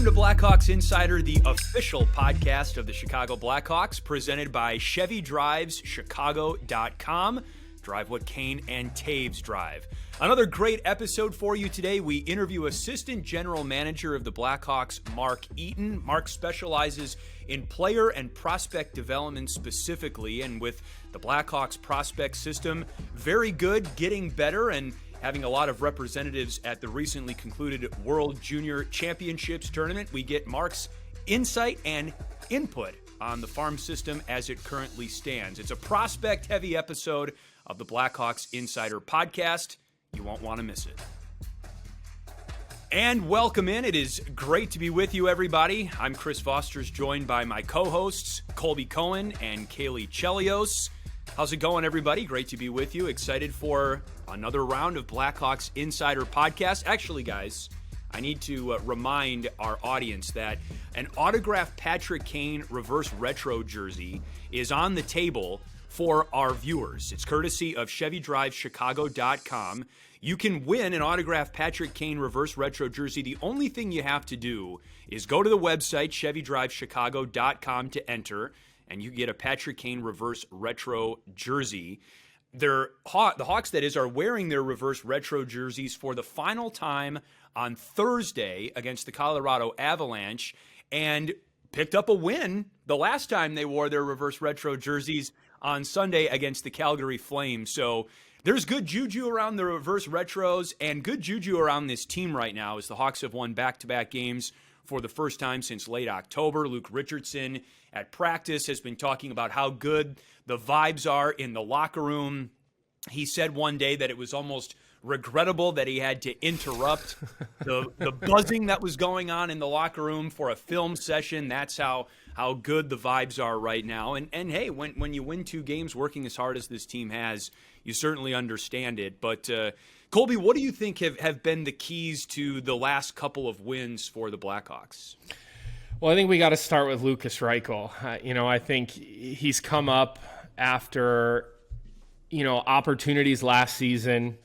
to Blackhawks Insider, the official podcast of the Chicago Blackhawks, presented by Chevy Drives, Chicago.com. Drive what Kane and Taves drive. Another great episode for you today. We interview Assistant General Manager of the Blackhawks, Mark Eaton. Mark specializes in player and prospect development specifically, and with the Blackhawks prospect system, very good, getting better, and having a lot of representatives at the recently concluded World Junior Championships tournament. We get Mark's insight and input on the farm system as it currently stands. It's a prospect-heavy episode of the Blackhawks Insider podcast. You won't want to miss it. And welcome in. It is great to be with you, everybody. I'm Chris Vosters, joined by my co-hosts, Colby Cohen and Kaylee Chelios. How's it going, everybody? Great to be with you. Excited for another round of Blackhawks Insider podcast. Actually, guys, I need to remind our audience that an autographed Patrick Kane reverse retro jersey is on the table for our viewers. It's courtesy of ChevyDriveChicago.com. You can win an autographed Patrick Kane reverse retro jersey. The only thing you have to do is go to the website, ChevyDriveChicago.com, to enter, and you get a Patrick Kane reverse retro jersey. The Hawks, that is, are wearing their reverse retro jerseys for the final time on Thursday against the Colorado Avalanche, and picked up a win the last time they wore their reverse retro jerseys on Sunday against the Calgary Flames. So there's good juju around the reverse retros and good juju around this team right now as the Hawks have won back-to-back games for the first time since late October. Luke Richardson at practice has been talking about how good the vibes are in the locker room. He said one day that it was almost regrettable that he had to interrupt the buzzing that was going on in the locker room for a film session. That's how good the vibes are right now. And hey, when you win 2 games working as hard as this team has, you certainly understand it. But Colby, what do you think have been the keys to the last couple of wins for the Blackhawks? Well, I think we got to start with Lukas Reichel. I think he's come up after, opportunities last season,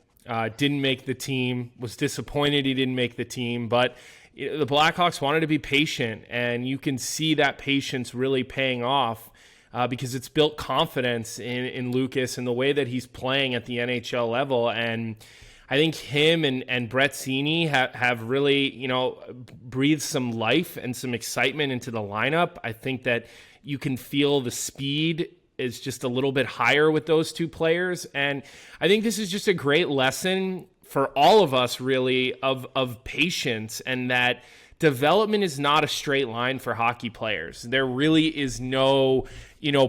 didn't make the team, was disappointed he didn't make the team, but the Blackhawks wanted to be patient, and you can see that patience really paying off because it's built confidence in Lukas and the way that he's playing at the NHL level. And I think him and Brett Seney have really, breathed some life and some excitement into the lineup. I think that you can feel the speed is just a little bit higher with those two players. And I think this is just a great lesson for all of us, really, of patience, and that development is not a straight line for hockey players. There really is no,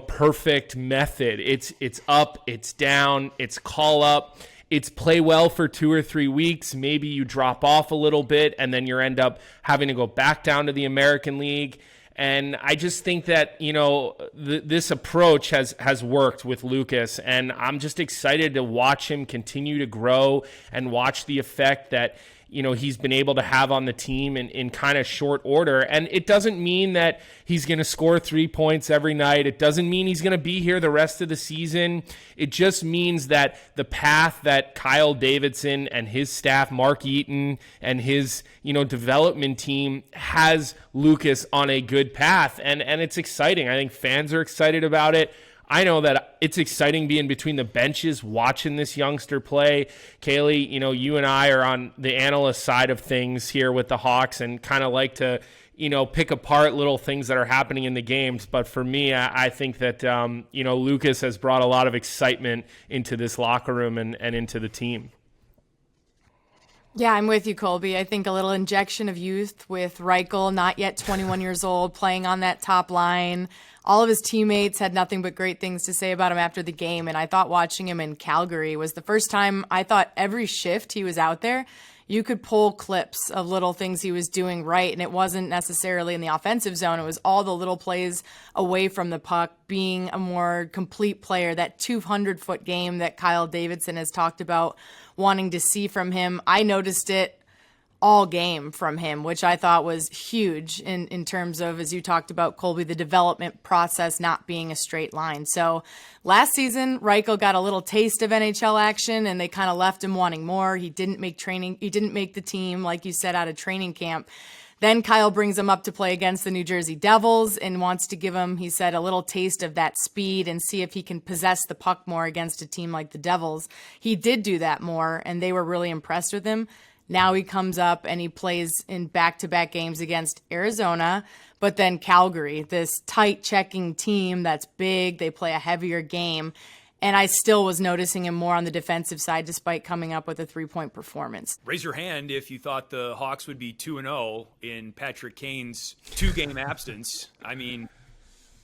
perfect method. It's up, it's down, it's call up. It's play well for 2 or 3 weeks. Maybe you drop off a little bit, and then you end up having to go back down to the American League. And I just think that, this approach has worked with Lukas, and I'm just excited to watch him continue to grow and watch the effect that, he's been able to have on the team in kind of short order. And it doesn't mean that he's going to score 3 points every night. It doesn't mean he's going to be here the rest of the season. It just means that the path that Kyle Davidson and his staff, Mark Eaton and his, development team has Lukas on a good path. And it's exciting. I think fans are excited about it. I know that it's exciting being between the benches watching this youngster play. Kaylee, you and I are on the analyst side of things here with the Hawks and kind of like to, pick apart little things that are happening in the games. But for me, I think that, Lukas has brought a lot of excitement into this locker room and into the team. Yeah, I'm with you, Colby. I think a little injection of youth with Reichel, not yet 21 years old, playing on that top line. All of his teammates had nothing but great things to say about him after the game, and I thought watching him in Calgary was the first time I thought every shift he was out there, you could pull clips of little things he was doing right, and it wasn't necessarily in the offensive zone. It was all the little plays away from the puck, being a more complete player, that 200-foot game that Kyle Davidson has talked about wanting to see from him. I noticed it all game from him, which I thought was huge in terms of, as you talked about, Colby, the development process not being a straight line. So last season, Reichel got a little taste of NHL action, and they kind of left him wanting more. He didn't make the team, like you said, out of training camp. Then Kyle brings him up to play against the New Jersey Devils and wants to give him, he said, a little taste of that speed and see if he can possess the puck more against a team like the Devils. He did do that more, and they were really impressed with him. Now he comes up and he plays in back-to-back games against Arizona, but then Calgary, this tight checking team that's big. They play a heavier game. And I still was noticing him more on the defensive side despite coming up with a 3-point performance. Raise your hand if you thought the Hawks would be 2-0 in Patrick Kane's 2-game absence. I mean,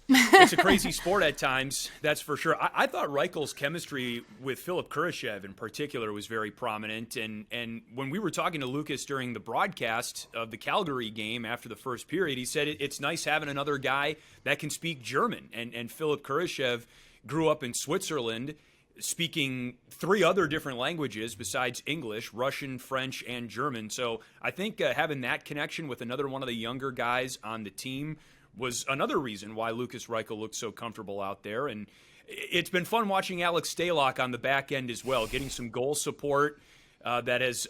it's a crazy sport at times, that's for sure. I thought Reichel's chemistry with Philip Kurashev in particular was very prominent. And when we were talking to Lucas during the broadcast of the Calgary game after the first period, he said it's nice having another guy that can speak German. And Philip Kurashev grew up in Switzerland, speaking 3 other different languages besides English, Russian, French, and German. So I think having that connection with another one of the younger guys on the team was another reason why Lukas Reichel looked so comfortable out there. And it's been fun watching Alex Stalock on the back end as well, getting some goal support that has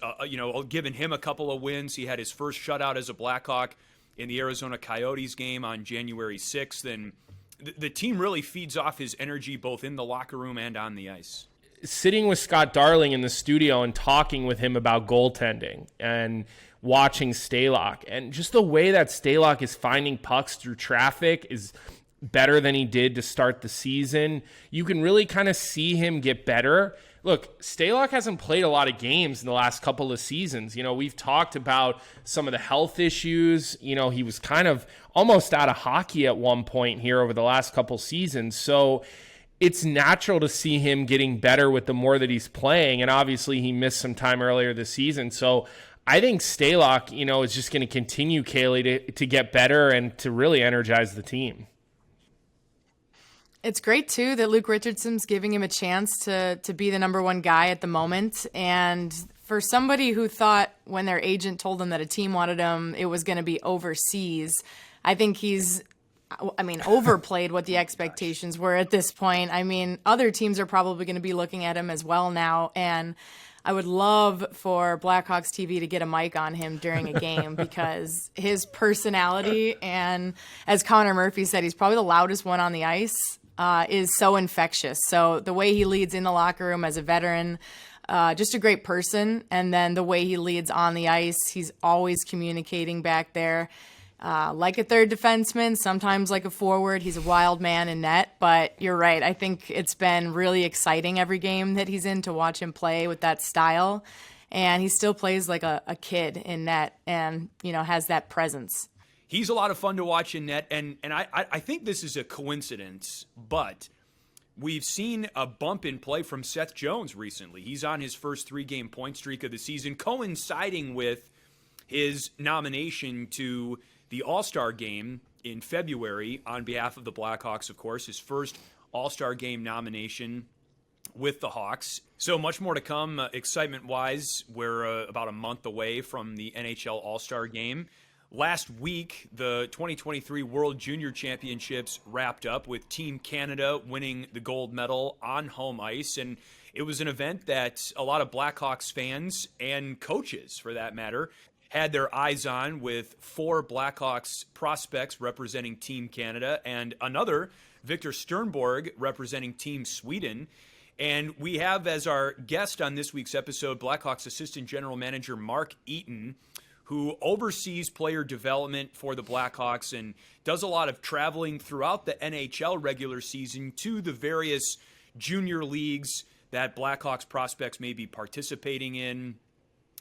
given him a couple of wins. He had his first shutout as a Blackhawk in the Arizona Coyotes game on January 6th, and the team really feeds off his energy both in the locker room and on the ice. Sitting with Scott Darling in the studio and talking with him about goaltending and watching Stalock, and just the way that Stalock is finding pucks through traffic is better than he did to start the season. You can really kind of see him get better. Look, Stalock hasn't played a lot of games in the last couple of seasons. You know, we've talked about some of the health issues. You know, he was kind of almost out of hockey at one point here over the last couple seasons. So it's natural to see him getting better with the more that he's playing. And obviously he missed some time earlier this season. So I think Stalock, is just going to continue, Kaylee, to get better and to really energize the team. It's great, too, that Luke Richardson's giving him a chance to be the number one guy at the moment. And for somebody who thought when their agent told them that a team wanted him, it was going to be overseas, I think he's overplayed what the expectations were at this point. I mean, other teams are probably going to be looking at him as well now. And I would love for Blackhawks TV to get a mic on him during a game because his personality, and as Connor Murphy said, he's probably the loudest one on the ice, is so infectious. So the way he leads in the locker room as a veteran, just a great person. And then the way he leads on the ice, he's always communicating back there. Like a third defenseman, sometimes like a forward. He's a wild man in net, but you're right. I think it's been really exciting every game that he's in to watch him play with that style. And he still plays like a kid in net and, has that presence. He's a lot of fun to watch in net, and I think this is a coincidence, but we've seen a bump in play from Seth Jones recently. He's on his first 3-game point streak of the season, coinciding with his nomination to the All-Star game in February on behalf of the Blackhawks, of course, his first All-Star game nomination with the Hawks. So much more to come excitement-wise. We're about a month away from the NHL All-Star game. Last week, the 2023 World Junior Championships wrapped up with Team Canada winning the gold medal on home ice, and it was an event that a lot of Blackhawks fans and coaches, for that matter, had their eyes on, with 4 Blackhawks prospects representing Team Canada and another, Victor Sternborg, representing Team Sweden. And we have as our guest on this week's episode Blackhawks Assistant General Manager Mark Eaton, who oversees player development for the Blackhawks and does a lot of traveling throughout the NHL regular season to the various junior leagues that Blackhawks prospects may be participating in.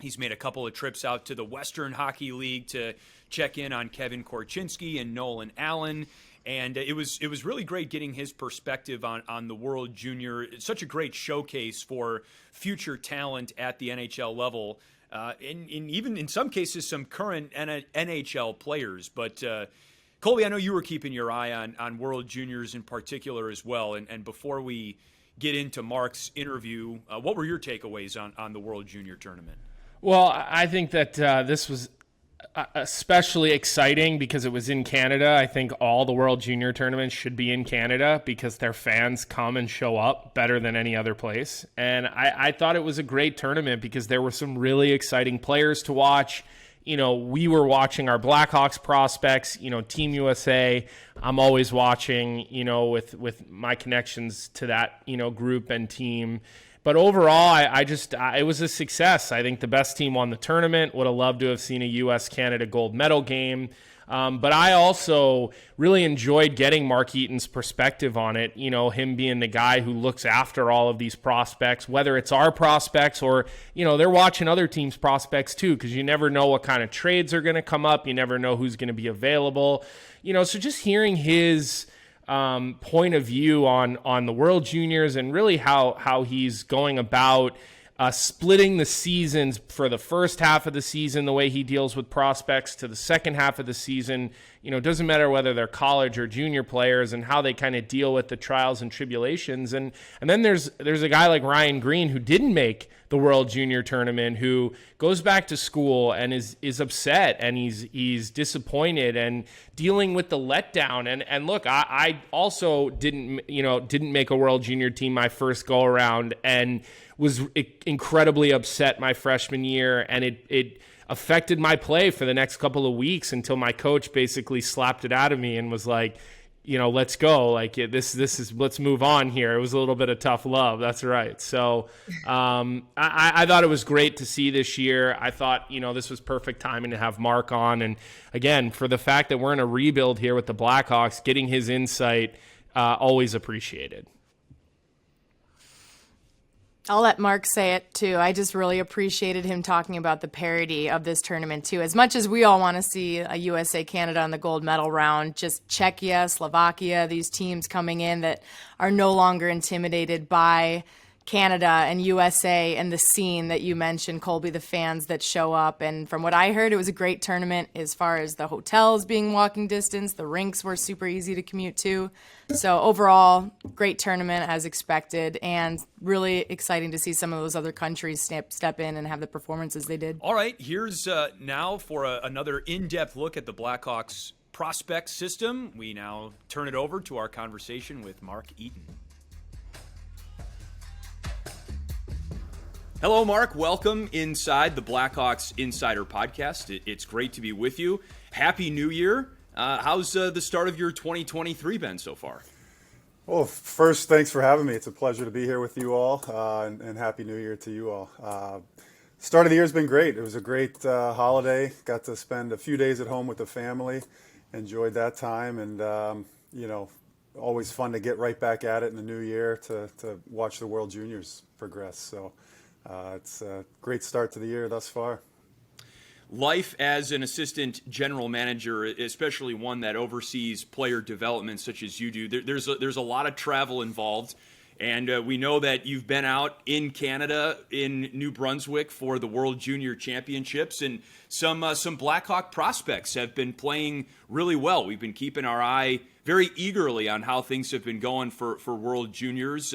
He's made a couple of trips out to the Western Hockey League to check in on Kevin Korchinski and Nolan Allen. And it was really great getting his perspective on the World Junior. It's such a great showcase for future talent at the NHL level. And even in some cases, some current NHL players. But Colby, I know you were keeping your eye on World Juniors in particular as well. And before we get into Mark's interview, what were your takeaways on the World Junior tournament? Well, I think that this was especially exciting because it was in Canada. I think all the World Junior tournaments should be in Canada because their fans come and show up better than any other place. And I thought it was a great tournament because there were some really exciting players to watch. we were watching our Blackhawks prospects, Team USA. I'm always watching, with my connections to that, group and team. But overall, it was a success. I think the best team won the tournament. Would have loved to have seen a U.S.-Canada gold medal game. But I also really enjoyed getting Mark Eaton's perspective on it, him being the guy who looks after all of these prospects, whether it's our prospects or, they're watching other teams' prospects too, because you never know what kind of trades are going to come up. You never know who's going to be available. So just hearing his point of view on the World Juniors and really how he's going about splitting the seasons for the first half of the season, the way he deals with prospects, to the second half of the season. It doesn't matter whether they're college or junior players, and how they kind of deal with the trials and tribulations. And then there's a guy like Ryan Green, who didn't make the World Junior Tournament, who goes back to school and is upset, and he's disappointed and dealing with the letdown. And look, I also didn't make a World Junior team my first go around, and was incredibly upset my freshman year, and it affected my play for the next couple of weeks until my coach basically slapped it out of me and was like, let's go. Like, let's move on here. It was a little bit of tough love. That's right. So I thought it was great to see this year. I thought, this was perfect timing to have Mark on. And again, for the fact that we're in a rebuild here with the Blackhawks, getting his insight, always appreciated. I'll let Mark say it too. I just really appreciated him talking about the parity of this tournament too. As much as we all want to see a USA Canada in the gold medal round, just Czechia, Slovakia, these teams coming in that are no longer intimidated by Canada and USA and the scene that you mentioned, Colby, the fans that show up. And from what I heard, it was a great tournament as far as the hotels being walking distance. The rinks were super easy to commute to. So overall, great tournament as expected, and really exciting to see some of those other countries step in and have the performances they did. All right, here's now for another in-depth look at the Blackhawks prospect system. We now turn it over to our conversation with Mark Eaton. Hello, Mark. Welcome inside the Blackhawks Insider Podcast. It's great to be with you. Happy New Year. How's the start of your 2023 been so far? Well, first, thanks for having me. It's a pleasure to be here with you all, and Happy New Year to you all. Start of the year has been great. It was a great holiday. Got to spend a few days at home with the family. Enjoyed that time, and always fun to get right back at it in the new year to watch the World Juniors progress. So it's a great start to the year thus far. Life as an assistant general manager, especially one that oversees player development such as you do, there's a lot of travel involved. And we know that you've been out in Canada, in New Brunswick, for the World Junior Championships, and some Blackhawk prospects have been playing really well. We've been keeping our eye very eagerly on how things have been going for World Juniors.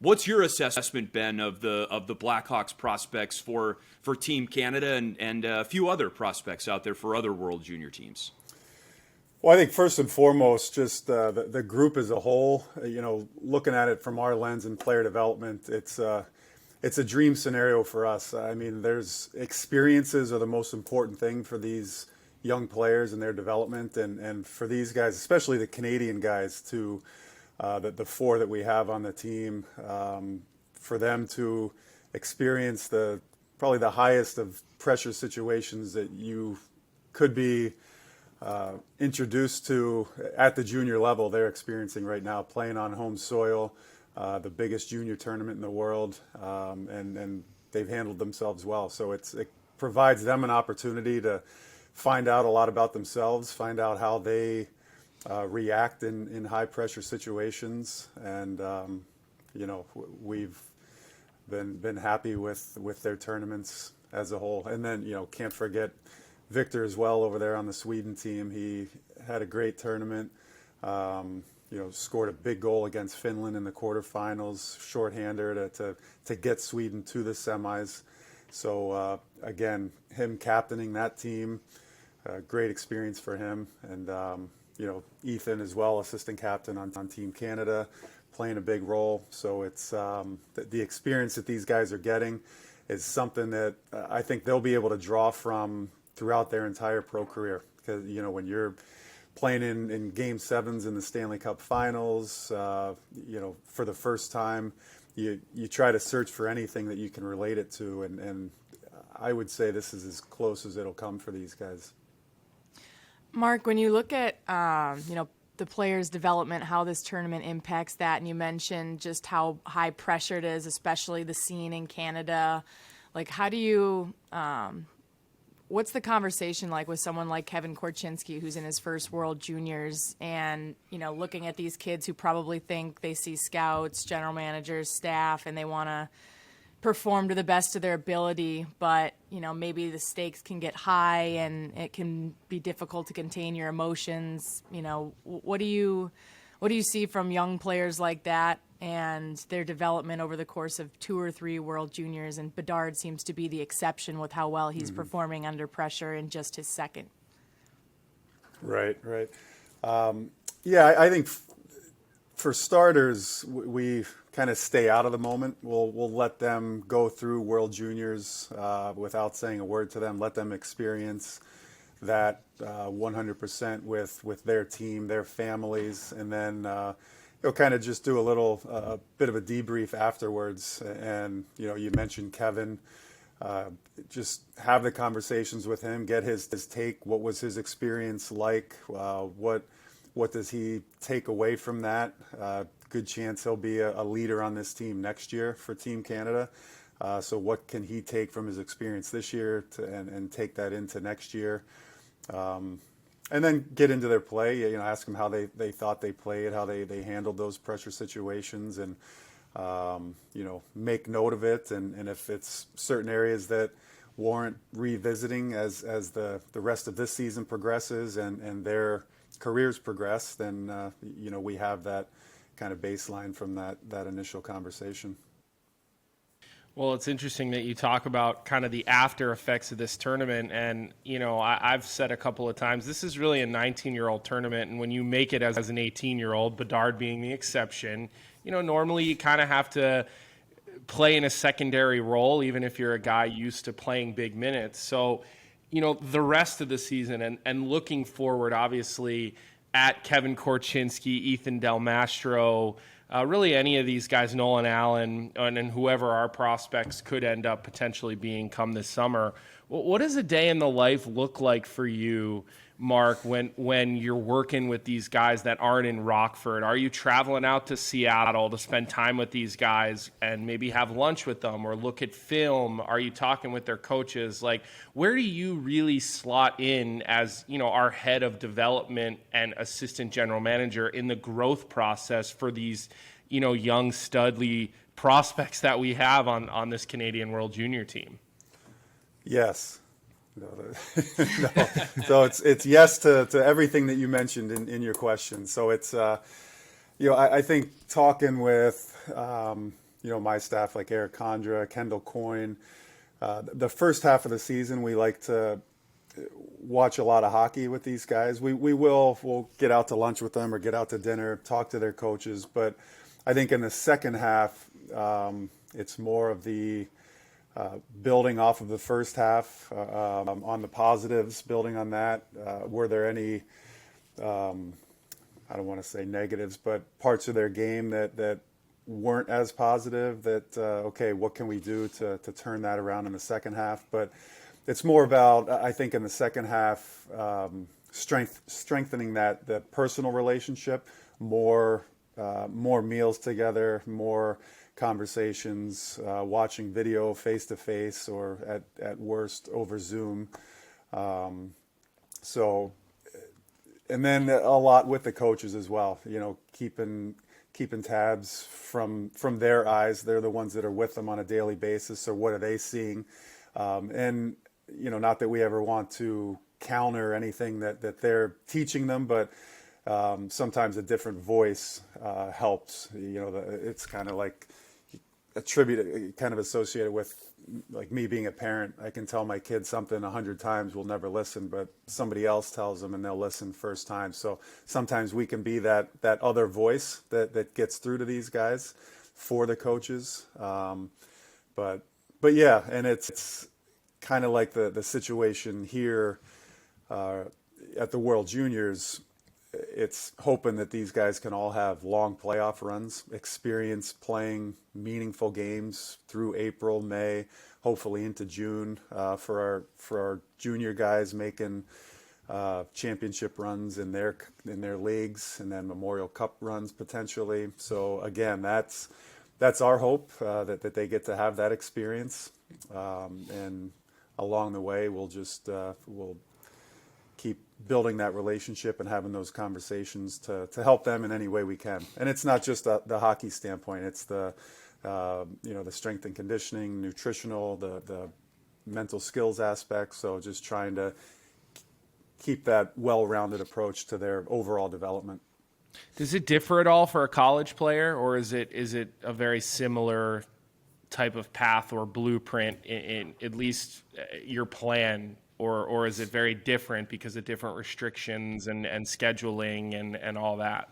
What's your assessment been of the Blackhawks prospects for Team Canada and a few other prospects out there for other World Junior teams? Well, I think first and foremost, just the group as a whole, looking at it from our lens in player development, it's a dream scenario for us. I mean, there's experiences are the most important thing for these young players and their development, and for these guys, especially the Canadian guys, the four that we have on the team, for them to experience probably the highest of pressure situations that you could be introduced to at the junior level. They're experiencing right now, playing on home soil, the biggest junior tournament in the world, and they've handled themselves well. So it provides them an opportunity to find out a lot about themselves, find out how they react in high pressure situations, and we've been happy with their tournaments as a whole. And then can't forget Victor as well over there on the Sweden team. He had a great tournament. Scored a big goal against Finland in the quarterfinals, shorthander to get Sweden to the semis. So again, him captaining that team, great experience for him. And Ethan as well, assistant captain on Team Canada, playing a big role. So it's the experience that these guys are getting is something that I think they'll be able to draw from throughout their entire pro career. Because, you know, when you're playing in Game 7s in the Stanley Cup Finals, you know, for the first time, you try to search for anything that you can relate it to, and I would say this is as close as it'll come for these guys. Mark, when you look at the players' development, how this tournament impacts that, and you mentioned just how high pressure it is, especially the scene in Canada. Like, how do you? What's the conversation like with someone like Kevin Korchinski, who's in his first World Juniors, and looking at these kids who probably think they see scouts, general managers, staff, and they want to perform to the best of their ability, but maybe the stakes can get high and it can be difficult to contain your emotions. What do you see from young players like that and their development over the course of 2 or 3 World Juniors? And Bedard seems to be the exception with how well he's performing under pressure in just his second. Right. Yeah, I think for starters, we kind of stay out of the moment. We'll let them go through World Juniors without saying a word to them. Let them experience that 100% with their team, their families, and then kind of just do a bit of a debrief afterwards. And you mentioned Kevin. Just have the conversations with him, get his take. What was his experience like? What does he take away from that? Good chance he'll be a leader on this team next year for Team Canada. So what can he take from his experience this year and take that into next year? And then get into their play, ask them how they thought they played, how they handled those pressure situations, and, make note of it. And if it's certain areas that warrant revisiting as the rest of this season progresses and their careers progress, then, we have that kind of baseline from that initial conversation. Well, it's interesting that you talk about kind of the after effects of this tournament. And, I've said a couple of times, this is really a 19-year-old tournament. And when you make it as an 18-year-old, Bedard being the exception, normally you kind of have to play in a secondary role, even if you're a guy used to playing big minutes. So, the rest of the season and looking forward, obviously, at Kevin Korchinski, Ethan Del Mastro, really any of these guys, Nolan Allen, and whoever our prospects could end up potentially being come this summer. What does a day in the life look like for you, Mark, when you're working with these guys that aren't in Rockford? Are you traveling out to Seattle to spend time with these guys and maybe have lunch with them or look at film? Are you talking with their coaches? Like, where do you really slot in as, our head of development and assistant general manager in the growth process for these, young studly prospects that we have on this Canadian World Junior team? Yes. No. So it's yes to everything that you mentioned in your question. So it's I think talking with my staff like Eric Condra, Kendall Coyne, the first half of the season we like to watch a lot of hockey with these guys. We'll get out to lunch with them or get out to dinner, talk to their coaches. But I think in the second half it's more of the building off of the first half on the positives, building on that. Were there any, I don't want to say negatives, but parts of their game that weren't as positive that, okay, what can we do to turn that around in the second half? But it's more about, I think in the second half, strengthening that personal relationship, more meals together, more conversations, watching video face-to-face or at worst over Zoom. So, and then a lot with the coaches as well, keeping tabs from their eyes. They're the ones that are with them on a daily basis. So what are they seeing? And, not that we ever want to counter anything that they're teaching them, but sometimes a different voice helps. It's kind of like kind of associated with like me being a parent. I can tell my kids something 100 times, will never listen, but somebody else tells them and they'll listen first time. So sometimes we can be that other voice that gets through to these guys for the coaches. But yeah, and it's kind of like the situation here at the World Juniors. It's hoping that these guys can all have long playoff runs, experience playing meaningful games through April, May, hopefully into June, for our junior guys making championship runs in their leagues, and then Memorial Cup runs potentially. So again, that's our hope, that they get to have that experience, and along the way we'll keep building that relationship and having those conversations to help them in any way we can. And it's not just the hockey standpoint; it's the the strength and conditioning, nutritional, the mental skills aspects. So just trying to keep that well-rounded approach to their overall development. Does it differ at all for a college player, or is it a very similar type of path or blueprint in at least your plan, or is it very different because of different restrictions and scheduling and all that?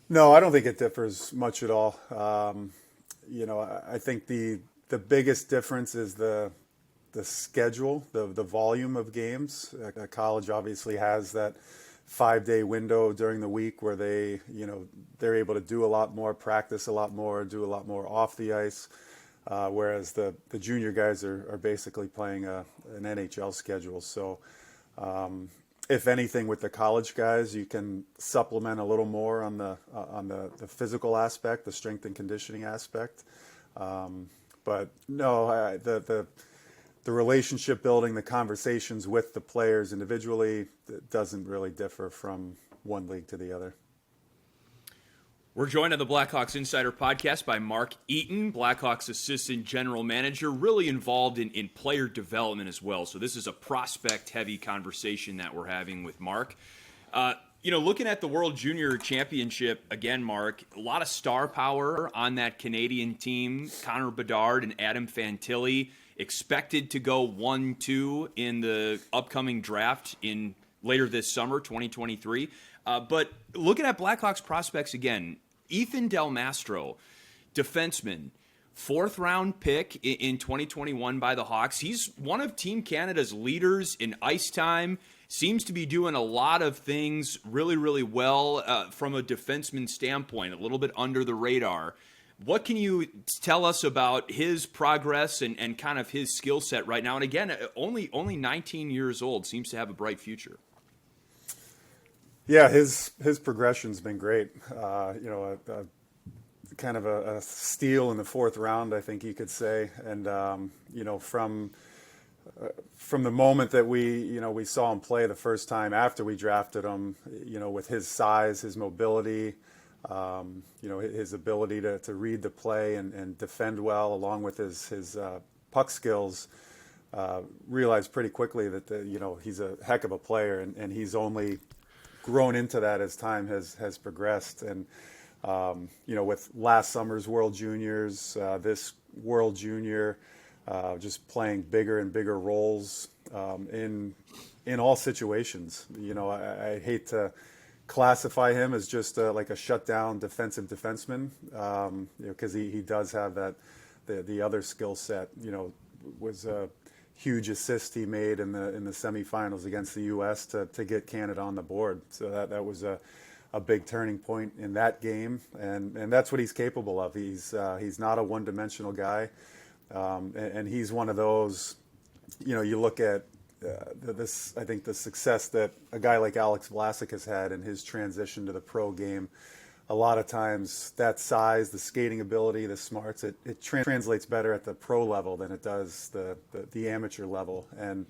No, I don't think it differs much at all. I think the biggest difference is the schedule, the volume of games. College obviously has that 5-day window during the week where they're able to do a lot more, practice a lot more, do a lot more off the ice, whereas the junior guys are basically playing an NHL schedule. So if anything, with the college guys, you can supplement a little more on the physical aspect, the strength and conditioning aspect. But no, the relationship building, the conversations with the players individually, doesn't really differ from one league to the other. We're joined on the Blackhawks Insider Podcast by Mark Eaton, Blackhawks Assistant General Manager, really involved in player development as well. So this is a prospect-heavy conversation that we're having with Mark. Looking at the World Junior Championship, again, Mark, a lot of star power on that Canadian team. Connor Bedard and Adam Fantilli expected to go 1-2 in the upcoming draft in later this summer, 2023. But looking at Blackhawks prospects again, Ethan Del Mastro, defenseman, 4th-round pick in 2021 by the Hawks. He's one of Team Canada's leaders in ice time, seems to be doing a lot of things really, really well from a defenseman standpoint, a little bit under the radar. What can you tell us about his progress and kind of his skill set right now? And again, only 19 years old, seems to have a bright future. Yeah, his progression's been great. Kind of a steal in the 4th round, I think you could say. And from the moment that we saw him play the first time after we drafted him, with his size, his mobility, his ability to read the play and defend well, along with his puck skills, realized pretty quickly that he's a heck of a player, and he's only grown into that as time has progressed. And with last summer's World Juniors, this World Junior, just playing bigger and bigger roles in all situations. I hate to classify him as just like a shutdown defensive defenseman, because he does have that the other skill set. Was a huge assist he made in the semifinals against the U.S. to get Canada on the board. So that was a big turning point in that game, and that's what he's capable of. He's not a one-dimensional guy, and he's one of those. You look at this. I think the success that a guy like Alex Vlasic has had in his transition to the pro game. A lot of times, that size, the skating ability, the smarts, it translates better at the pro level than it does the amateur level, and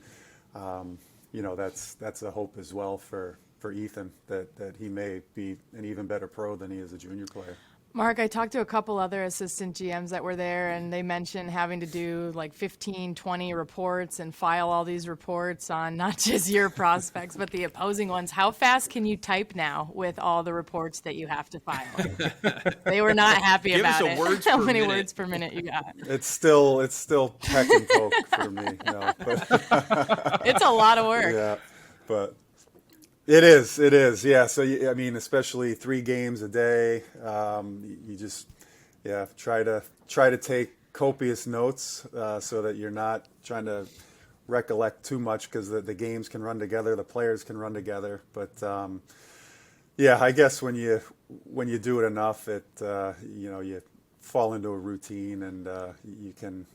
that's a hope as well for Ethan, that he may be an even better pro than he is a junior player. Mark, I talked to a couple other assistant GMs that were there, and they mentioned having to do like 15, 20 reports and file all these reports on not just your prospects, but the opposing ones. How fast can you type now with all the reports that you have to file? They were not happy about it. How many words per minute you got? It's still peck and poke for me. But it's a lot of work. Yeah, but it is. Yeah. So, especially 3 games a day, you just, try to copious notes so that you're not trying to recollect too much, because the games can run together, the players can run together. But yeah, I guess when you do it enough, you fall into a routine, and you can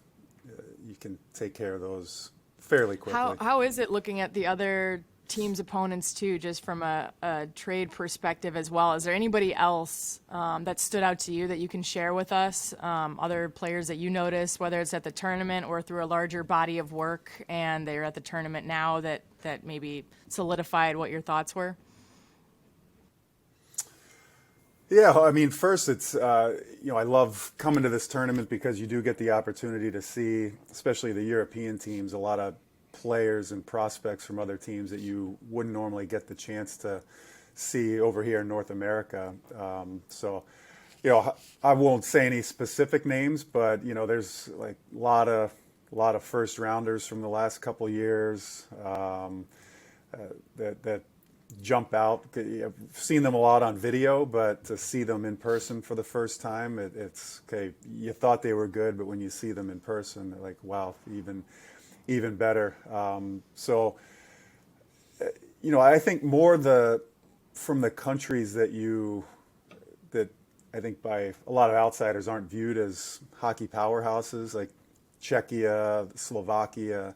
take care of those fairly quickly. How is it looking at the other team's opponents too, just from a trade perspective as well? Is there anybody else that stood out to you that you can share with us? Other players that you noticed, whether it's at the tournament or through a larger body of work, and they're at the tournament now, that maybe solidified what your thoughts were? Yeah, I mean, first it's, I love coming to this tournament because you do get the opportunity to see, especially the European teams, a lot of players and prospects from other teams that you wouldn't normally get the chance to see over here in North America. So, I won't say any specific names, but, there's like a lot of first rounders from the last couple years that jump out. I've seen them a lot on video, but to see them in person for the first time, it's okay. You thought they were good, but when you see them in person, they're like, wow, even better. So, I think more from the countries that I think by a lot of outsiders aren't viewed as hockey powerhouses, like Czechia, Slovakia.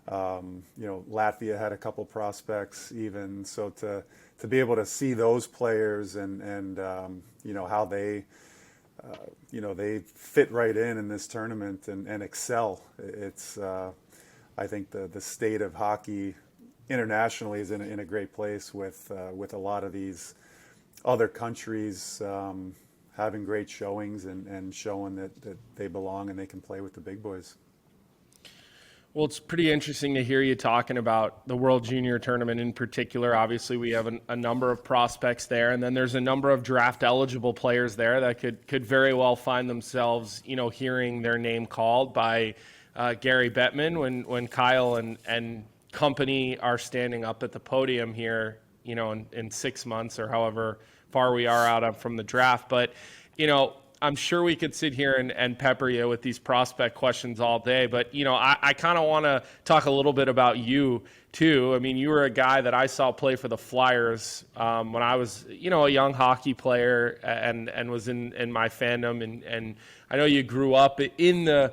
Latvia had a couple prospects even. So to be able to see those players and how they fit right in this tournament and excel. It's I think the state of hockey internationally is in a great place with a lot of these other countries having great showings and showing that they belong and they can play with the big boys. Well, it's pretty interesting to hear you talking about the World Junior Tournament in particular. Obviously, we have a number of prospects there, and then there's a number of draft-eligible players there that could very well find themselves, hearing their name called by Gary Bettman when Kyle and company are standing up at the podium here, in 6 months or however far we are out from the draft. But, I'm sure we could sit here and pepper you with these prospect questions all day, but, I kind of want to talk a little bit about you too. I mean, you were a guy that I saw play for the Flyers when I was, a young hockey player and was in my fandom. And I know you grew up in the,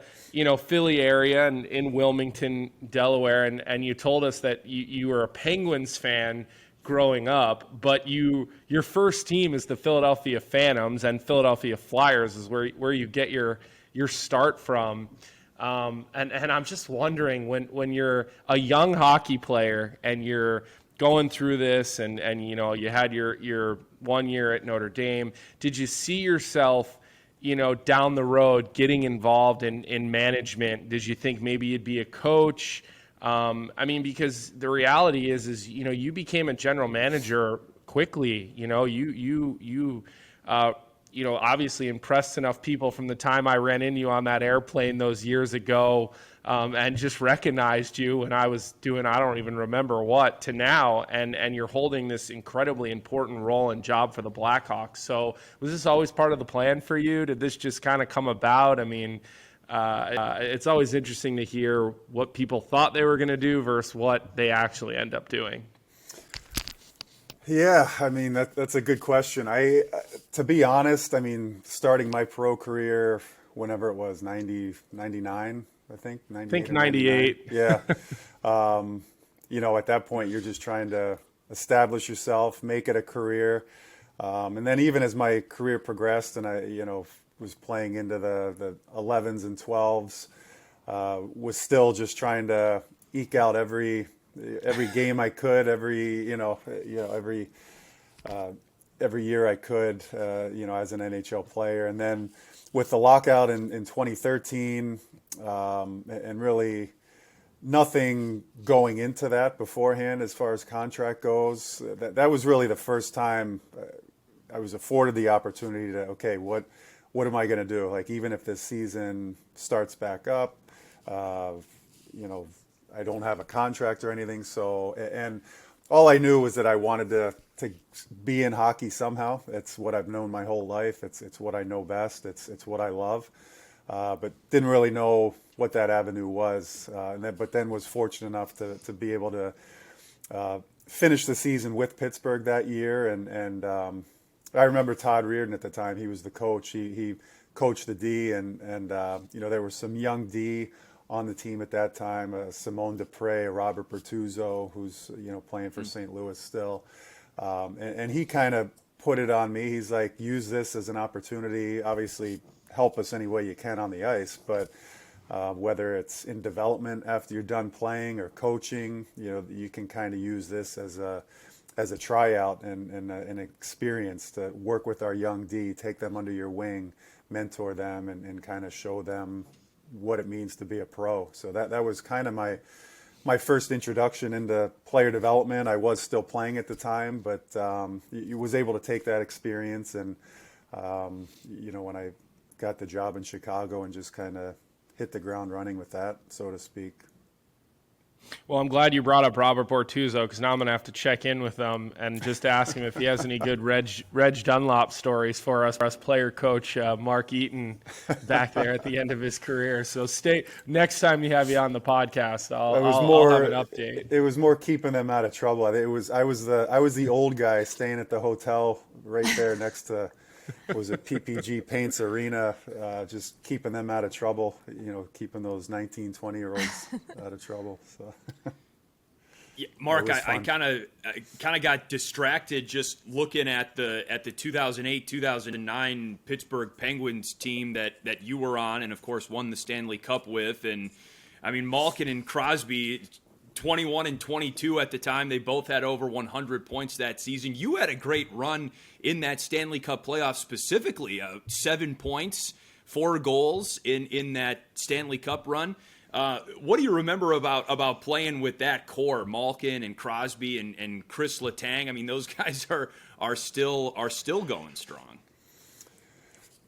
Philly area and in Wilmington, Delaware. And you told us that you were a Penguins fan growing up, but your first team is the Philadelphia Phantoms, and Philadelphia Flyers is where you get your start from. And I'm just wondering, when you're a young hockey player and you're going through this and you had your 1 year at Notre Dame, did you see yourself down the road getting involved in management? Did you think maybe you'd be a coach? Because the reality is you became a general manager quickly. You obviously impressed enough people from the time I ran into you on that airplane those years ago, and just recognized you when I was doing, I don't even remember what, to now, and you're holding this incredibly important role and job for the Blackhawks. So was this always part of the plan for you? Did this just kind of come about? I mean, it's always interesting to hear what people thought they were going to do versus what they actually end up doing. Yeah, I mean, that's a good question. To be honest, starting my pro career whenever it was, 99, I think. 98. Yeah. At that point, you're just trying to establish yourself, make it a career. And then even as my career progressed and I, was playing into the 11s and 12s, was still just trying to eke out every game I could, every year I could, as an NHL player. And then with the lockout in 2013, and really nothing going into that beforehand as far as contract goes, that was really the first time I was afforded the opportunity to, okay, what am I going to do? Like, even if this season starts back up, I don't have a contract or anything. So, and all I knew was that I wanted to be in hockey somehow. It's what I've known my whole life. It's what I know best. It's what I love. but didn't really know what that avenue was. But then was fortunate enough to be able to finish the season with Pittsburgh that year. And I remember Todd Reardon at the time. He was the coach. He coached the D, and there was some young D on the team at that time, Simone Dupre, Robert Bertuzzo, who's playing for St. Louis still, and he kind of put it on me. He's like, use this as an opportunity. Obviously, help us any way you can on the ice, but whether it's in development after you're done playing or coaching, you can kind of use this as a tryout and an experience to work with our young D, take them under your wing, mentor them, and kind of show them what it means to be a pro. So that was kind of my first introduction into player development. I was still playing at the time, but was able to take that experience and when I got the job in Chicago and just kind of hit the ground running with that, so to speak. Well, I'm glad you brought up Robert Bortuzzo, because now I'm going to have to check in with him and just ask him if he has any good Reg Dunlop stories for us player coach Mark Eaton back there at the end of his career. So next time you have you on the podcast, I'll have an update. It was more keeping them out of trouble. I was the old guy staying at the hotel right there next to was it PPG Paints Arena, just keeping them out of trouble, keeping those 19, 20-year-olds out of trouble. So, yeah, Mark, I kind of got distracted just looking at the 2008-2009 Pittsburgh Penguins team that you were on, and of course won the Stanley Cup with. And I mean, Malkin and Crosby, 21 and 22 at the time. They both had over 100 points that season. You had a great run in that Stanley Cup playoff specifically, 7 points, 4 goals in that Stanley Cup run. What do you remember about playing with that core, Malkin and Crosby and Chris Letang? I mean, those guys are still going strong.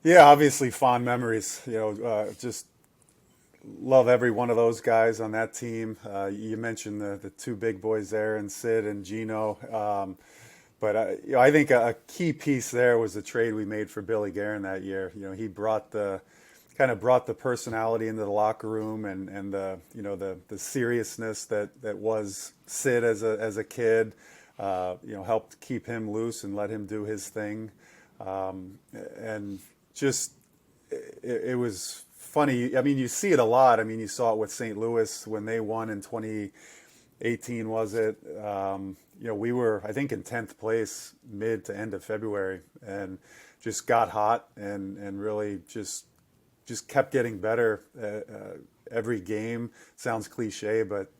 Yeah, obviously fond memories. Just love every one of those guys on that team. You mentioned the two big boys there, and Sid and Gino. But I think a key piece there was the trade we made for Billy Guerin that year. He brought the personality into the locker room and the seriousness that was Sid as a kid. Helped keep him loose and let him do his thing. And just it was funny. I mean, you see it a lot. I mean, you saw it with St. Louis when they won in 2018, was it? We were, I think, in 10th place mid to end of February, and just got hot and really just kept getting better every game. Sounds cliche, but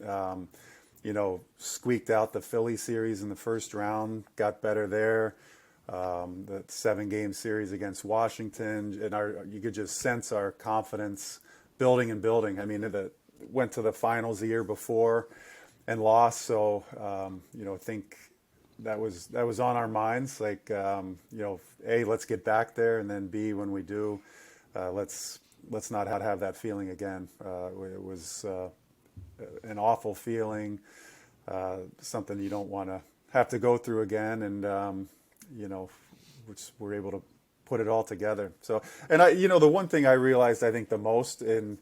squeaked out the Philly series in the first round, got better there. The 7-game series against Washington, and you could just sense our confidence building and building. I mean, went to the finals the year before and lost, so I think that was on our minds. Like, A, let's get back there, and then B, when we do, let's not have that feeling again. It was an awful feeling, something you don't want to have to go through again, and which we're able to put it all together. So, and the one thing I realized, I think the most in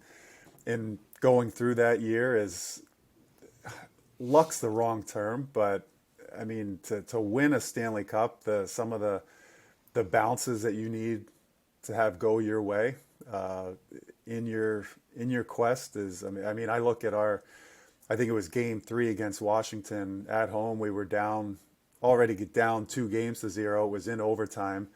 going through that year is, luck's the wrong term, but I mean, to win a Stanley Cup, some of the bounces that you need to have go your way in your quest is, I mean, I look at I think it was Game 3 against Washington at home. We were already down 2-0. It was in overtime.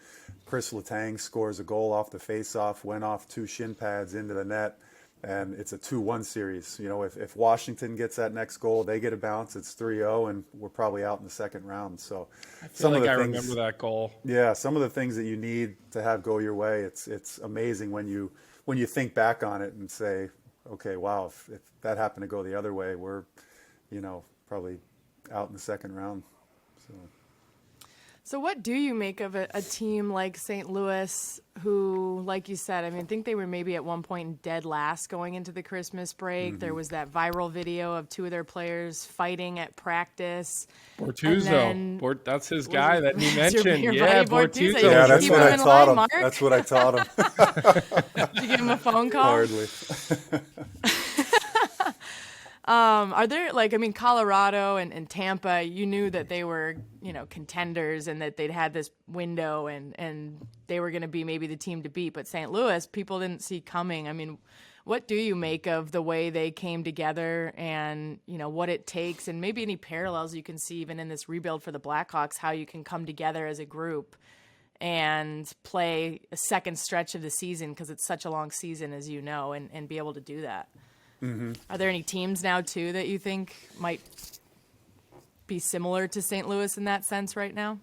Chris Letang scores a goal off the faceoff, went off 2 shin pads into the net, and it's a 2-1 series. If Washington gets that next goal, they get a bounce. It's 3-0, and we're probably out in the second round. So I feel like I remember that goal. Yeah, some of the things that you need to have go your way, it's amazing when you think back on it and say, okay, wow, if that happened to go the other way, we're probably out in the second round. So what do you make of a team like St. Louis who, like you said, I think they were maybe at one point dead last going into the Christmas break. There was that viral video of two of their players fighting at practice. Bortuzzo. That's his guy that he mentioned. Your Yeah, buddy Bortuzzo. Bortuzzo. Yeah, that's keep what him I in taught line, him. Mark? That's what I taught him. Did you give him a phone call? Hardly. Are there, Colorado and Tampa, you knew that they were, contenders and that they'd had this window and they were going to be maybe the team to beat. But St. Louis, people didn't see coming. What do you make of the way they came together and, what it takes and maybe any parallels you can see even in this rebuild for the Blackhawks, how you can come together as a group and play a second stretch of the season because it's such a long season, as you know, and be able to do that? Mm-hmm. Are there any teams now, too, that you think might be similar to St. Louis in that sense right now?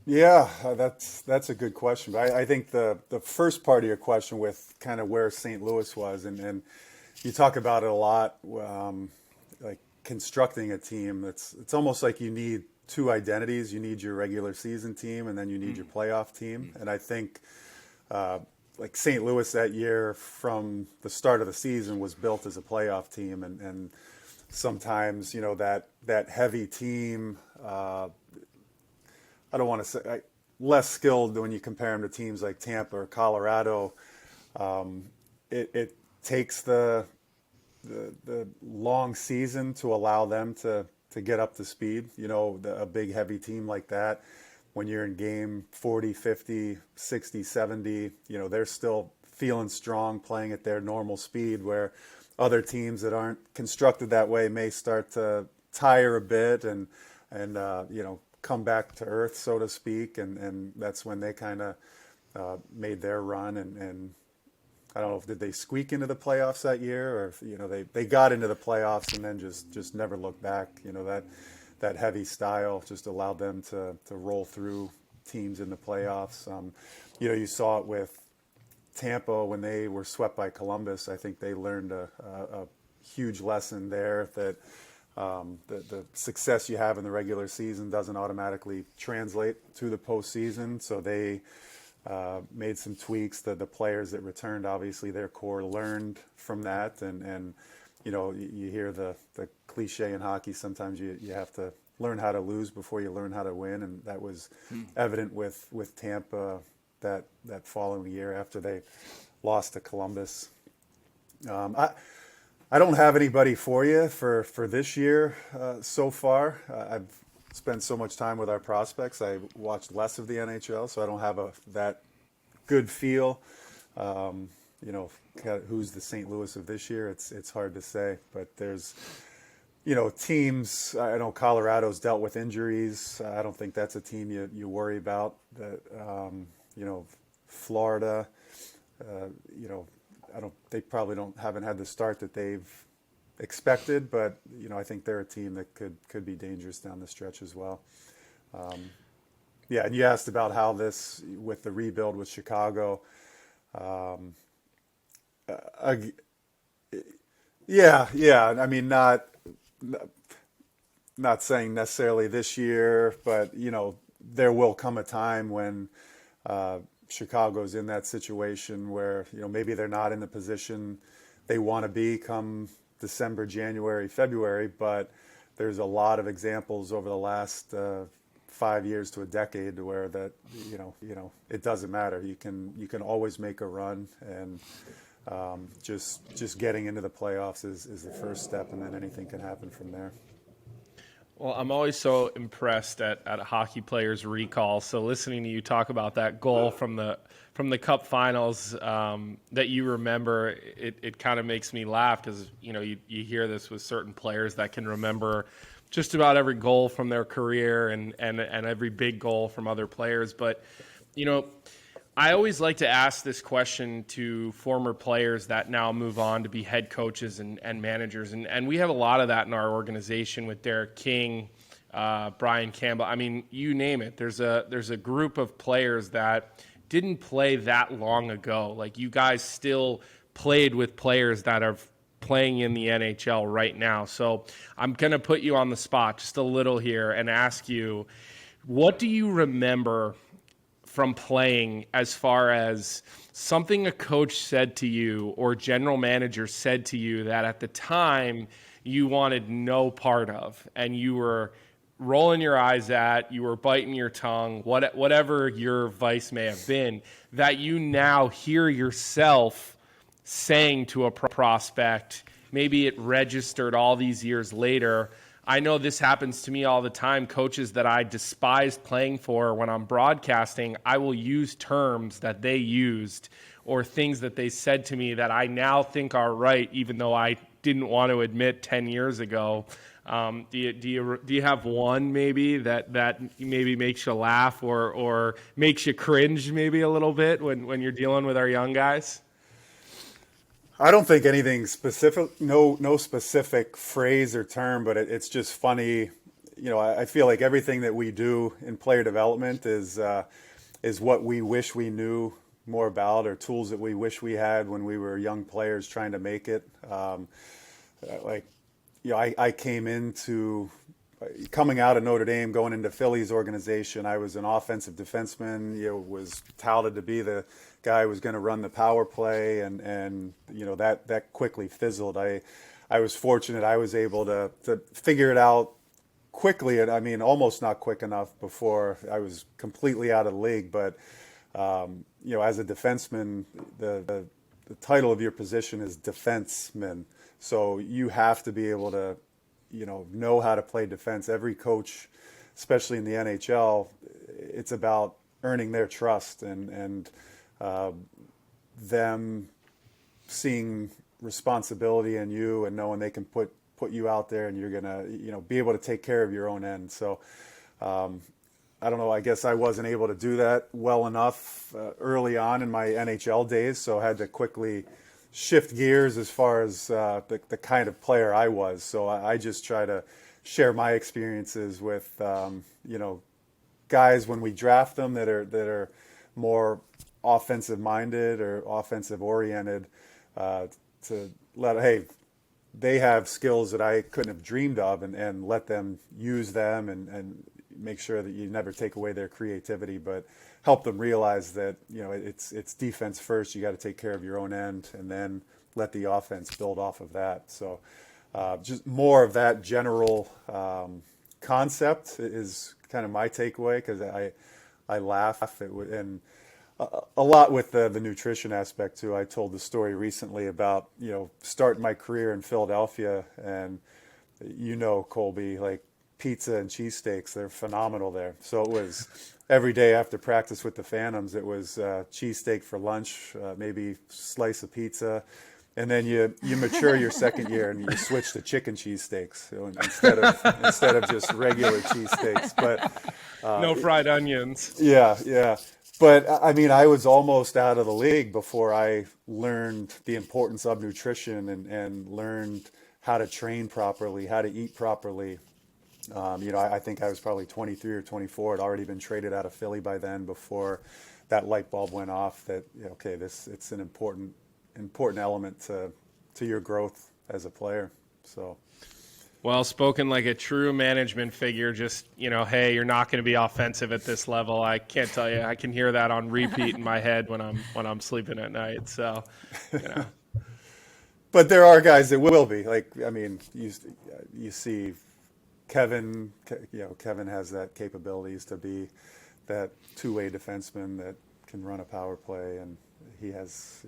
Yeah, that's a good question. But I think the first part of your question with kind of where St. Louis was, and you talk about it a lot, like constructing a team. It's almost like you need two identities. You need your regular season team, and then you need your playoff team. And I think like St. Louis that year from the start of the season was built as a playoff team, and sometimes that heavy team. I don't want to say less skilled when you compare them to teams like Tampa or Colorado. It takes the long season to allow them to get up to speed. A big heavy team like that, when you're in game 40, 50, 60, 70, they're still feeling strong, playing at their normal speed, where other teams that aren't constructed that way may start to tire a bit and come back to earth, so to speak, and that's when they kind of made their run, and I don't know, did they squeak into the playoffs that year, or they got into the playoffs and then just never looked back. That heavy style just allowed them to roll through teams in the playoffs. You saw it with Tampa when they were swept by Columbus. I think they learned a huge lesson there that the success you have in the regular season doesn't automatically translate to the postseason. So they made some tweaks. The players that returned, obviously their core learned from that. And you hear the cliche in hockey, sometimes you have to learn how to lose before you learn how to win. And that was evident with Tampa that following year after they lost to Columbus. I don't have anybody for you for this year so far. I've spent so much time with our prospects. I watched less of the NHL, so I don't have that good feel. Who's the St. Louis of this year? It's hard to say, but there's teams. I know Colorado's dealt with injuries. I don't think that's a team you worry about. Florida. They probably haven't had the start that they've expected, but I think they're a team that could be dangerous down the stretch as well. And you asked about how this with the rebuild with Chicago. Not saying necessarily this year, but there will come a time when Chicago's in that situation where maybe they're not in the position they want to be come December, January, February, but there's a lot of examples over the last 5 years to a decade where that it doesn't matter. You can always make a run, and just getting into the playoffs is the first step, and then anything can happen from there. Well, I'm always so impressed at a hockey player's recall. So listening to you talk about that goal from the Cup Finals that you remember, it kind of makes me laugh because you hear this with certain players that can remember just about every goal from their career and every big goal from other players. But I always like to ask this question to former players that now move on to be head coaches and managers. And we have a lot of that in our organization with Derek King, Brian Campbell. I mean, you name it. There's a group of players that didn't play that long ago. Like, you guys still played with players that are playing in the NHL right now. So I'm going to put you on the spot just a little here and ask you, What do you remember from playing as far as something a coach said to you or general manager said to you that at the time you wanted no part of, and you were rolling your eyes at, you were biting your tongue, whatever your vice may have been, that you now hear yourself saying to a prospect, maybe it registered all these years later? I know this happens to me all the time. Coaches that I despised playing for, when I'm broadcasting, I will use terms that they used or things that they said to me that I now think are right, even though I didn't want to admit 10 years ago. Do you have one maybe that maybe makes you laugh or makes you cringe maybe a little bit when you're dealing with our young guys? I don't think anything specific, no specific phrase or term, but it's just funny. I feel like everything that we do in player development is what we wish we knew more about, or tools that we wish we had when we were young players trying to make it. I coming out of Notre Dame, going into Philly's organization, I was an offensive defenseman, was touted to be the guy who was going to run the power play, and that quickly fizzled. I was fortunate I was able to figure it out quickly, and I mean almost not quick enough before I was completely out of the league. But as a defenseman, the title of your position is defenseman, so you have to be able to know how to play defense. Every coach, especially in the NHL, it's about earning their trust and them seeing responsibility in you and knowing they can put you out there and you're gonna be able to take care of your own end. So I don't know, I guess I wasn't able to do that well enough early on in my NHL days, so I had to quickly shift gears as far as the kind of player I was. So I just try to share my experiences with guys when we draft them that are more offensive minded or offensive oriented, to they have skills that I couldn't have dreamed of, and let them use them and make sure that you never take away their creativity, but help them realize that it's defense first. You got to take care of your own end, and then let the offense build off of that. So just more of that general concept is kind of my takeaway, because I laugh and a lot with the nutrition aspect too. I told the story recently about starting my career in Philadelphia, and Colby, like pizza and cheesesteaks, they're phenomenal there. So it was every day after practice with the Phantoms, it was cheesesteak for lunch, maybe slice of pizza, and then you mature your second year and you switch to chicken cheesesteaks instead of just regular cheesesteaks. But no fried onions. Yeah. But I mean, I was almost out of the league before I learned the importance of nutrition and learned how to train properly, how to eat properly. I think I was probably 23 or 24. I'd already been traded out of Philly by then, before that light bulb went off that, it's an important element to your growth as a player. So. Well, spoken like a true management figure. Just, hey, you're not going to be offensive at this level. I can't tell you. I can hear that on repeat in my head when I'm sleeping at night. So, But there are guys that will be. Like, I mean, you see Kevin. Kevin has that capabilities to be that two-way defenseman that can run a power play, and he has,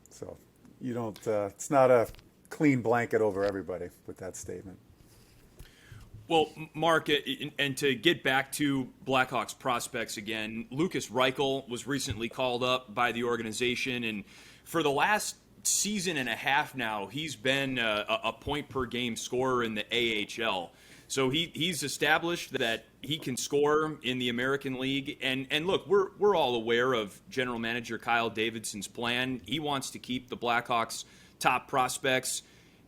So you don't. It's not a clean blanket over everybody with that statement. Well, Mark, and to get back to Blackhawks prospects again, Lukas Reichel was recently called up by the organization, and for the last season and a half now, he's been a point-per-game scorer in the AHL. So he's established that he can score in the American League. And look, we're all aware of General Manager Kyle Davidson's plan. He wants to keep the Blackhawks' top prospects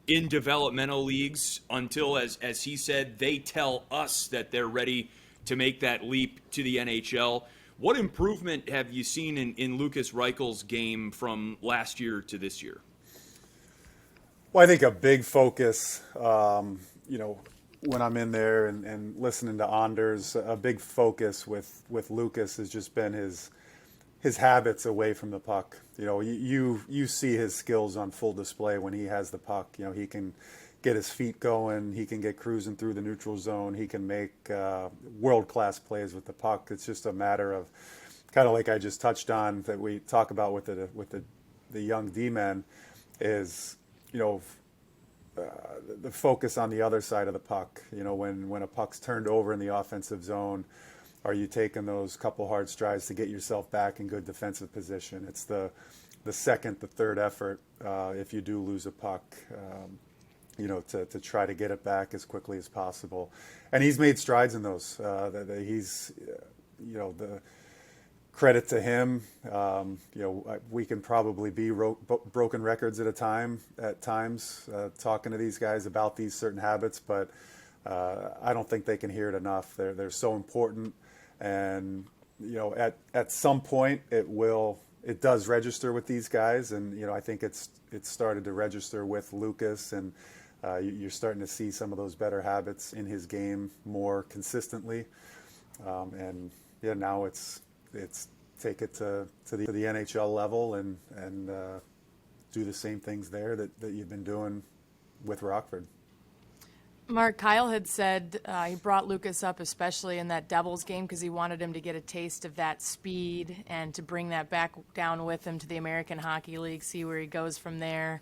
in developmental leagues until, as he said, they tell us that they're ready to make that leap to the NHL. What improvement have you seen in Lukas Reichel's game from last year to this year? Well, I think a big focus, when I'm in there and listening to Anders, a big focus with Lucas has just been his habits away from the puck. You know, you see his skills on full display when he has the puck. You know, he can get his feet going, he can get cruising through the neutral zone, he can make world-class plays with the puck. It's just a matter of, kind of like I just touched on, that we talk about with the young D-men, is, you know, the focus on the other side of the puck. You know, when a puck's turned over in the offensive zone, are you taking those couple hard strides to get yourself back in good defensive position? It's the second, the third effort if you do lose a puck, you know, to try to get it back as quickly as possible. And he's made strides in those. He's, you know, the credit to him. You know, we can probably be broken records at times, talking to these guys about these certain habits, but I don't think they can hear it enough. They're so important, and you know, at some point it does register with these guys, and you know, I think it's started to register with Lucas, and you're starting to see some of those better habits in his game more consistently, and yeah, now it's take it to the NHL level and do the same things there that you've been doing with Rockford. Mark, Kyle had said he brought Lucas up especially in that Devils game because he wanted him to get a taste of that speed and to bring that back down with him to the American Hockey League, see where he goes from there.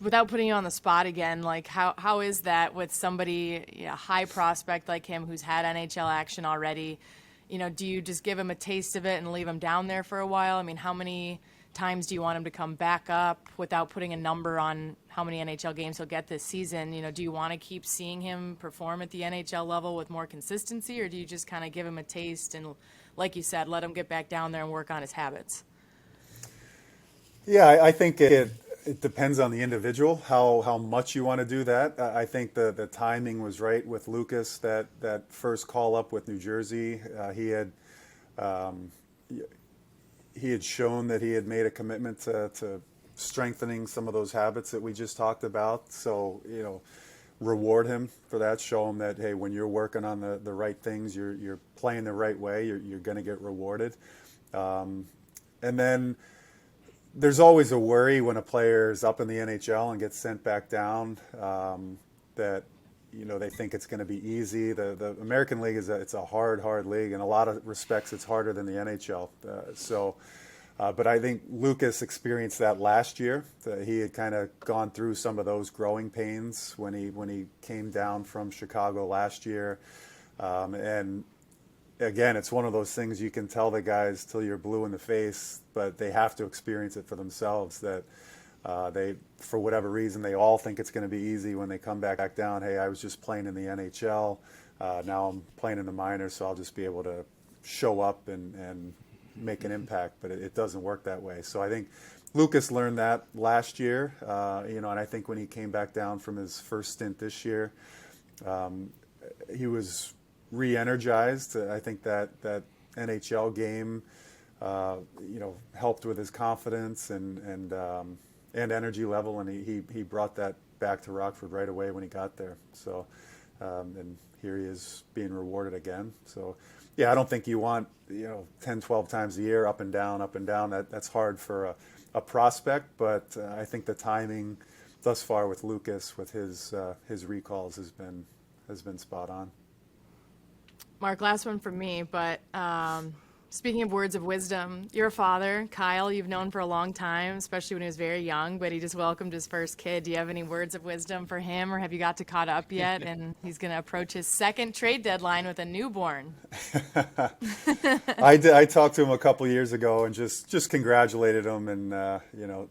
Without putting you on the spot again, like how is that with somebody, you know, high prospect like him who's had NHL action already? You know, do you just give him a taste of it and leave him down there for a while? I mean, how many times do you want him to come back up without putting a number on how many NHL games he'll get this season? You know, do you want to keep seeing him perform at the NHL level with more consistency, or do you just kind of give him a taste and, like you said, let him get back down there and work on his habits? Yeah, I think it depends on the individual, how much you want to do that. I think the timing was right with Lucas, that first call up with New Jersey. He had shown that he had made a commitment to strengthening some of those habits that we just talked about. So, you know, reward him for that. Show him that, hey, when you're working on the right things, you're playing the right way, you're going to get rewarded. And then there's always a worry when a player is up in the NHL and gets sent back down, that, you know, they think it's going to be easy. The American League it's a hard league. In a lot of respects, it's harder than the NHL. But I think Lucas experienced that last year. He had kind of gone through some of those growing pains when he came down from Chicago last year. And again, it's one of those things you can tell the guys till you're blue in the face, but they have to experience it for themselves, that they, for whatever reason, they all think it's going to be easy when they come back down. Hey, I was just playing in the NHL. Now I'm playing in the minors, so I'll just be able to show up and make an impact, but it doesn't work that way. So I think Lucas learned that last year, you know, and I think when he came back down from his first stint this year, he was re-energized. I think that NHL game, you know, helped with his confidence and energy level, and he brought that back to Rockford right away when he got there. So, and here he is being rewarded again. So, yeah, I don't think you want, you know, 10, 12 times a year, up and down. That's hard for a prospect, but I think the timing thus far with Lucas, with his recalls, has been spot on. Mark, last one from me, but speaking of words of wisdom, your father, Kyle, you've known for a long time, especially when he was very young, but he just welcomed his first kid. Do you have any words of wisdom for him, or have you got to caught up yet? And he's going to approach his second trade deadline with a newborn. I talked to him a couple years ago and just congratulated him, and you know,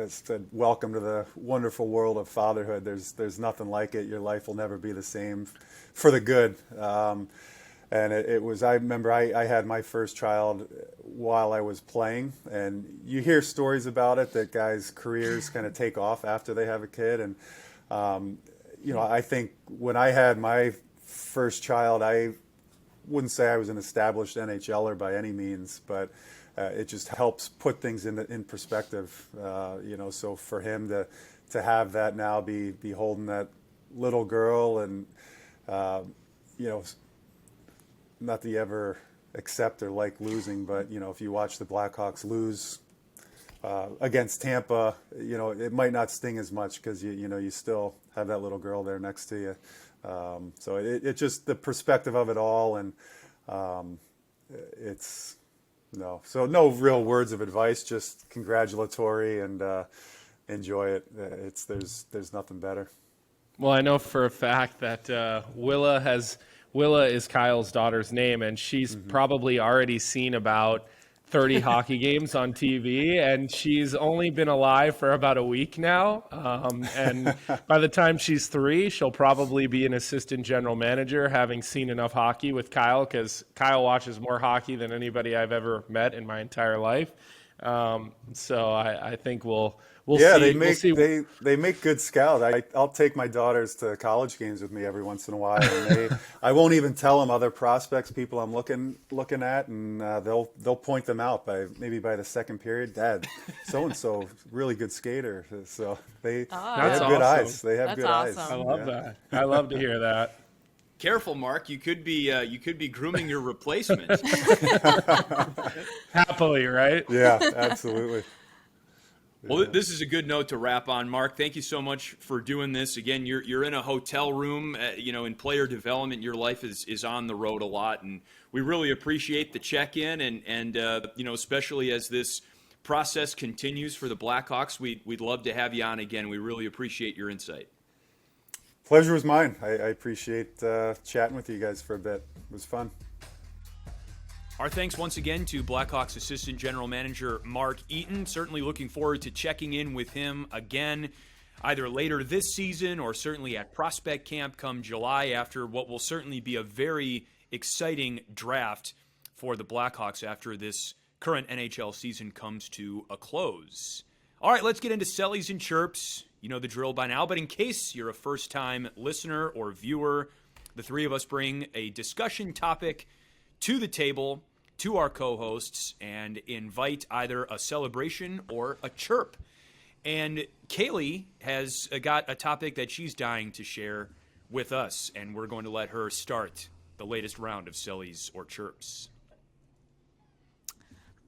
said welcome to the wonderful world of fatherhood. There's nothing like it. Your life will never be the same, for the good. And it was, I remember I had my first child while I was playing, and you hear stories about it, that guys' careers kind of take off after they have a kid. And, you know, I think when I had my first child, I wouldn't say I was an established NHLer by any means, but it just helps put things in perspective, you know. So for him to have that now be holding that little girl, and not that you ever accept or like losing, but if you watch the Blackhawks lose against Tampa, it might not sting as much because you still have that little girl there next to you. So it just the perspective of it all, and it's no real words of advice, just congratulatory and enjoy it. There's nothing better. Well, I know for a fact that Willa is Kyle's daughter's name, and she's probably already seen about 30 hockey games on TV, and she's only been alive for about a week now. And by the time she's 3, she'll probably be an assistant general manager, having seen enough hockey with Kyle, because Kyle watches more hockey than anybody I've ever met in my entire life. So I think we'll see. They make good scouts. I'll take my daughters to college games with me every once in a while, and I won't even tell them other prospects, people I'm looking at, and they'll point them out by the second period. Dad, so and so, really good skater. So they have good eyes. They have good eyes. I love that. I love to hear that. Careful, Mark. You could be grooming your replacement. Happily, right? Yeah, absolutely. Well, this is a good note to wrap on, Mark. Thank you so much for doing this. Again, you're in a hotel room, in player development. Your life is on the road a lot, and we really appreciate the check-in, and especially as this process continues for the Blackhawks, we'd love to have you on again. We really appreciate your insight. Pleasure was mine. I appreciate chatting with you guys for a bit. It was fun. Our thanks once again to Blackhawks Assistant General Manager Mark Eaton. Certainly looking forward to checking in with him again, either later this season or certainly at Prospect Camp come July, after what will certainly be a very exciting draft for the Blackhawks after this current NHL season comes to a close. All right, let's get into Sellies and Chirps. You know the drill by now, but in case you're a first-time listener or viewer, the three of us bring a discussion topic to the table, to our co-hosts, and invite either a celebration or a chirp. And Kaylee has got a topic that she's dying to share with us, and we're going to let her start the latest round of Sellies or Chirps.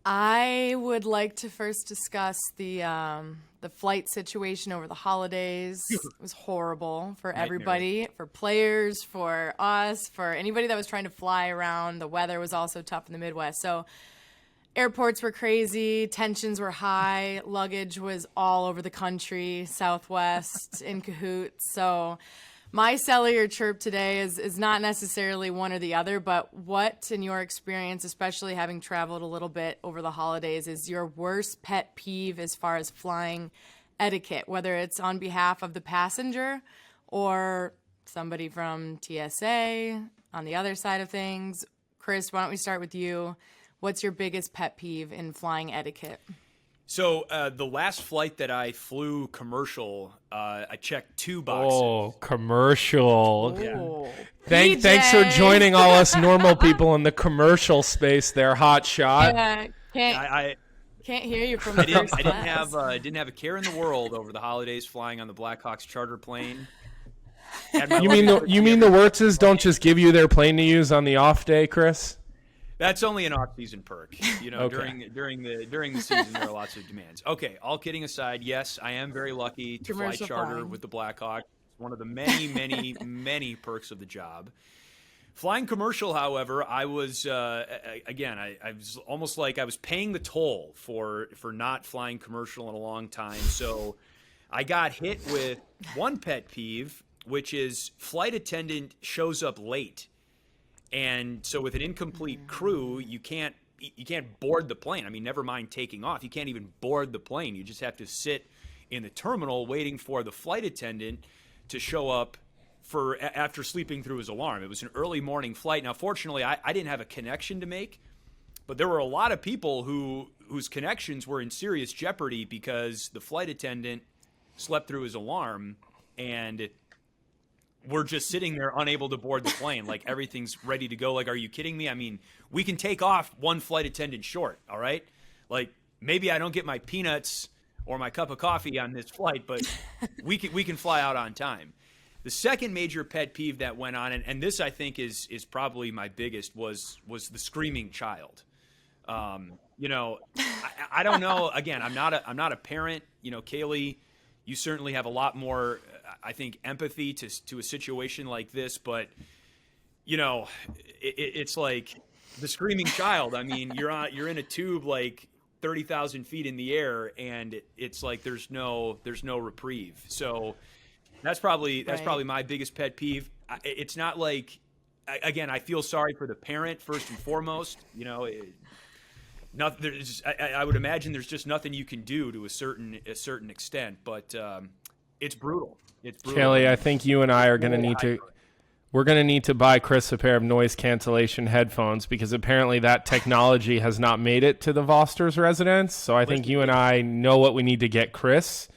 I would like to first discuss the flight situation over the holidays. It was horrible for everybody, for players, for us, for anybody that was trying to fly around. The weather was also tough in the Midwest. So airports were crazy, tensions were high, luggage was all over the country, Southwest, in cahoots. So my Selly or Chirp today is not necessarily one or the other, but what, in your experience, especially having traveled a little bit over the holidays, is your worst pet peeve as far as flying etiquette, whether it's on behalf of the passenger or somebody from TSA on the other side of things? Chris, why don't we start with you? What's your biggest pet peeve in flying etiquette? So the last flight that I flew commercial, I checked 2 boxes. Oh, commercial. Ooh. Thanks for joining all us normal people in the commercial space there, hot shot. Yeah, can't hear you from the first class. I didn't have a care in the world over the holidays flying on the Blackhawks charter plane. You mean the Wirtzes don't just give you their plane to use on the off day, Chris? That's only an off-season perk. Okay. During the season, there are lots of demands. Okay, all kidding aside, yes, I am very lucky to fly charter with the Blackhawks. It's one of the many, many, many perks of the job. Flying commercial, however, I was I was almost like I was paying the toll for not flying commercial in a long time. So I got hit with one pet peeve, which is flight attendant shows up late. And so with an incomplete crew, you can't board the plane. I mean, never mind taking off. You can't even board the plane. You just have to sit in the terminal waiting for the flight attendant to show up after sleeping through his alarm. It was an early morning flight. Now, fortunately, I didn't have a connection to make, but there were a lot of people whose connections were in serious jeopardy because the flight attendant slept through his alarm and we're just sitting there unable to board the plane. Like, everything's ready to go. Like, are you kidding me? I mean, we can take off one flight attendant short, all right? Like, maybe I don't get my peanuts or my cup of coffee on this flight, but we can fly out on time. The second major pet peeve that went on, and this I think is probably my biggest, was the screaming child. You know, I don't know. Again, I'm not a parent. You know, Kaylee, you certainly have a lot more, I think, empathy to a situation like this. But you know, it's like the screaming child. I mean, you're in a tube like 30,000 feet in the air, and it's like there's no reprieve. So that's probably my biggest pet peeve. It's not like, again, I feel sorry for the parent first and foremost. You know, I would imagine there's just nothing you can do to a certain extent, but it's brutal. It's brutal. Kelly, I think you and I are going to need to. We're going to need to buy Chris a pair of noise cancellation headphones, because apparently that technology has not made it to the Voster's residence. So I think you and I know what we need to get Chris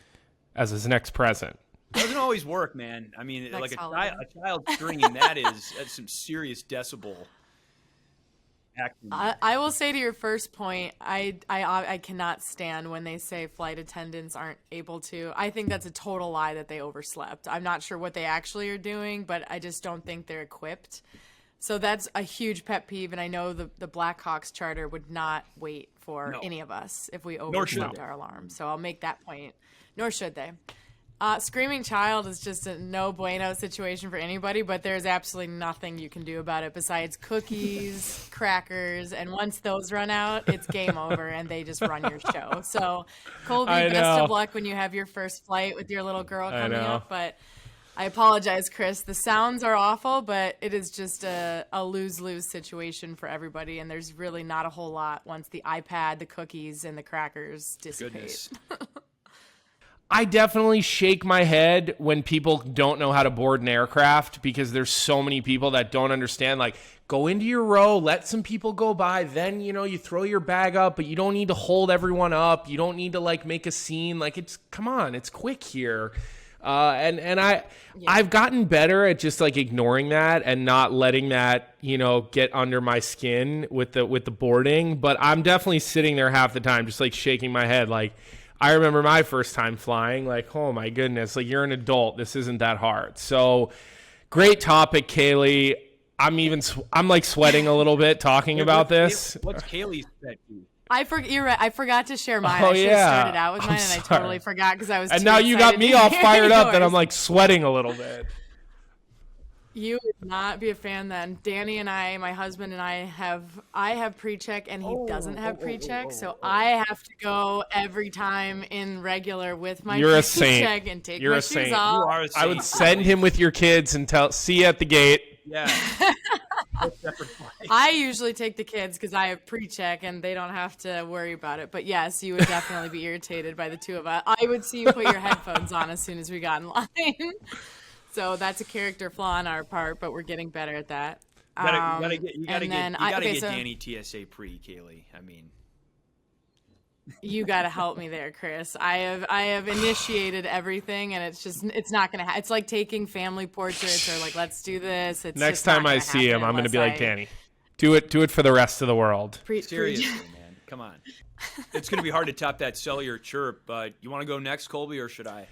as his next present. It doesn't always work, man. I mean, Like like a solid. child screaming, that's some serious decibel acting. I will say to your first point, I cannot stand when they say flight attendants aren't able to. I think that's a total lie that they overslept. I'm not sure what they actually are doing, but I just don't think they're equipped. So that's a huge pet peeve, and I know the Blackhawks charter would not wait for any of us if we overslept our alarm. So I'll make that point. Nor should they. Screaming child is just a no bueno situation for anybody, but there's absolutely nothing you can do about it besides cookies, crackers, and once those run out, it's game over and they just run your show. So, Colby, best of luck when you have your first flight with your little girl coming up. But I apologize, Chris. The sounds are awful, but it is just a lose-lose situation for everybody, and there's really not a whole lot once the iPad, the cookies, and the crackers dissipate. Goodness. I definitely shake my head when people don't know how to board an aircraft, because there's so many people that don't understand. Like, go into your row, let some people go by, then, you know, you throw your bag up, but you don't need to hold everyone up. You don't need to, like, make a scene. Like, come on, it's quick here. I've gotten better at just, like, ignoring that and not letting that, you know, get under my skin with the boarding. But I'm definitely sitting there half the time just, like, shaking my head, like, I remember my first time flying, like, oh my goodness, like, you're an adult. This isn't that hard. So great topic, Kaylee. I'm like sweating a little bit talking about this. What's Kaylee's pet peeve? You're right. I forgot to share mine. Oh, I should yeah. have started out with mine, I'm and I sorry. totally forgot because I was And too now you got excited me to all hear fired up that yours. I'm like sweating a little bit. You would not be a fan then. Danny and I, my husband and I have pre-check and he doesn't have pre-check. So I have to go every time in regular with my You're a pre-check saint. and take You're my a shoes saint. off. You are a I would saint. send him with your kids and see you at the gate. Yeah. I usually take the kids because I have pre-check and they don't have to worry about it. But yes, you would definitely be irritated by the two of us. I would see you put your headphones on as soon as we got in line. So that's a character flaw on our part, but we're getting better at that. You gotta get Danny TSA pre, Kaylee. I mean, you gotta help me there, Chris. I have initiated everything, and it's not gonna happen. It's like taking family portraits or like, let's do this. It's Next just not time I gonna see him, happen I'm going to be like, unless Danny, do it for the rest of the world. seriously, man, come on. It's gonna be hard to top that cellular chirp. But you want to go next, Colby, or should I?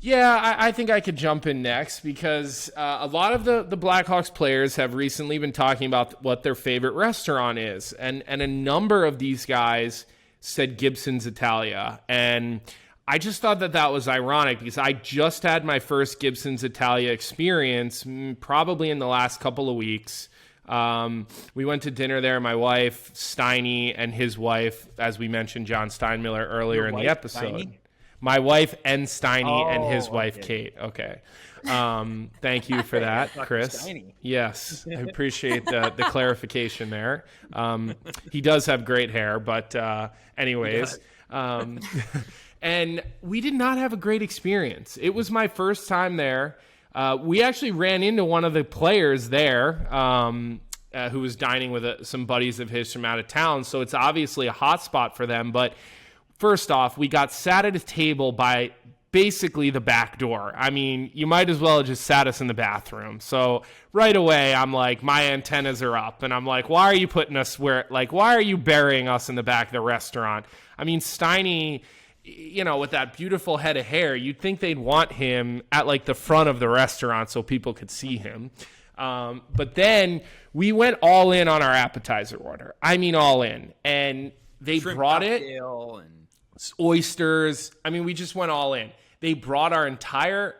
Yeah, I think I could jump in next because a lot of the Blackhawks players have recently been talking about what their favorite restaurant is. And a number of these guys said Gibson's Italia. And I just thought that was ironic because I just had my first Gibson's Italia experience probably in the last couple of weeks. We went to dinner there. My wife, Steiny, and his wife, as we mentioned, John Steinmiller earlier in the episode. Steiny? My wife and Steiny and his wife, Kate. Okay. Thank you for that, Chris. Steiny. Yes, I appreciate the clarification there. He does have great hair, but anyways. And we did not have a great experience. It was my first time there. We actually ran into one of the players there who was dining with some buddies of his from out of town, so it's obviously a hot spot for them, but first off, we got sat at a table by basically the back door. I mean, you might as well have just sat us in the bathroom. So right away, I'm like, my antennas are up. And I'm like, why are you putting us why are you burying us in the back of the restaurant? I mean, Steiny with that beautiful head of hair, you'd think they'd want him at like the front of the restaurant so people could see him. But then we went all in on our appetizer order. I mean, all in. And they Shrimp brought it. And Oysters. I mean, we just went all in. They brought our entire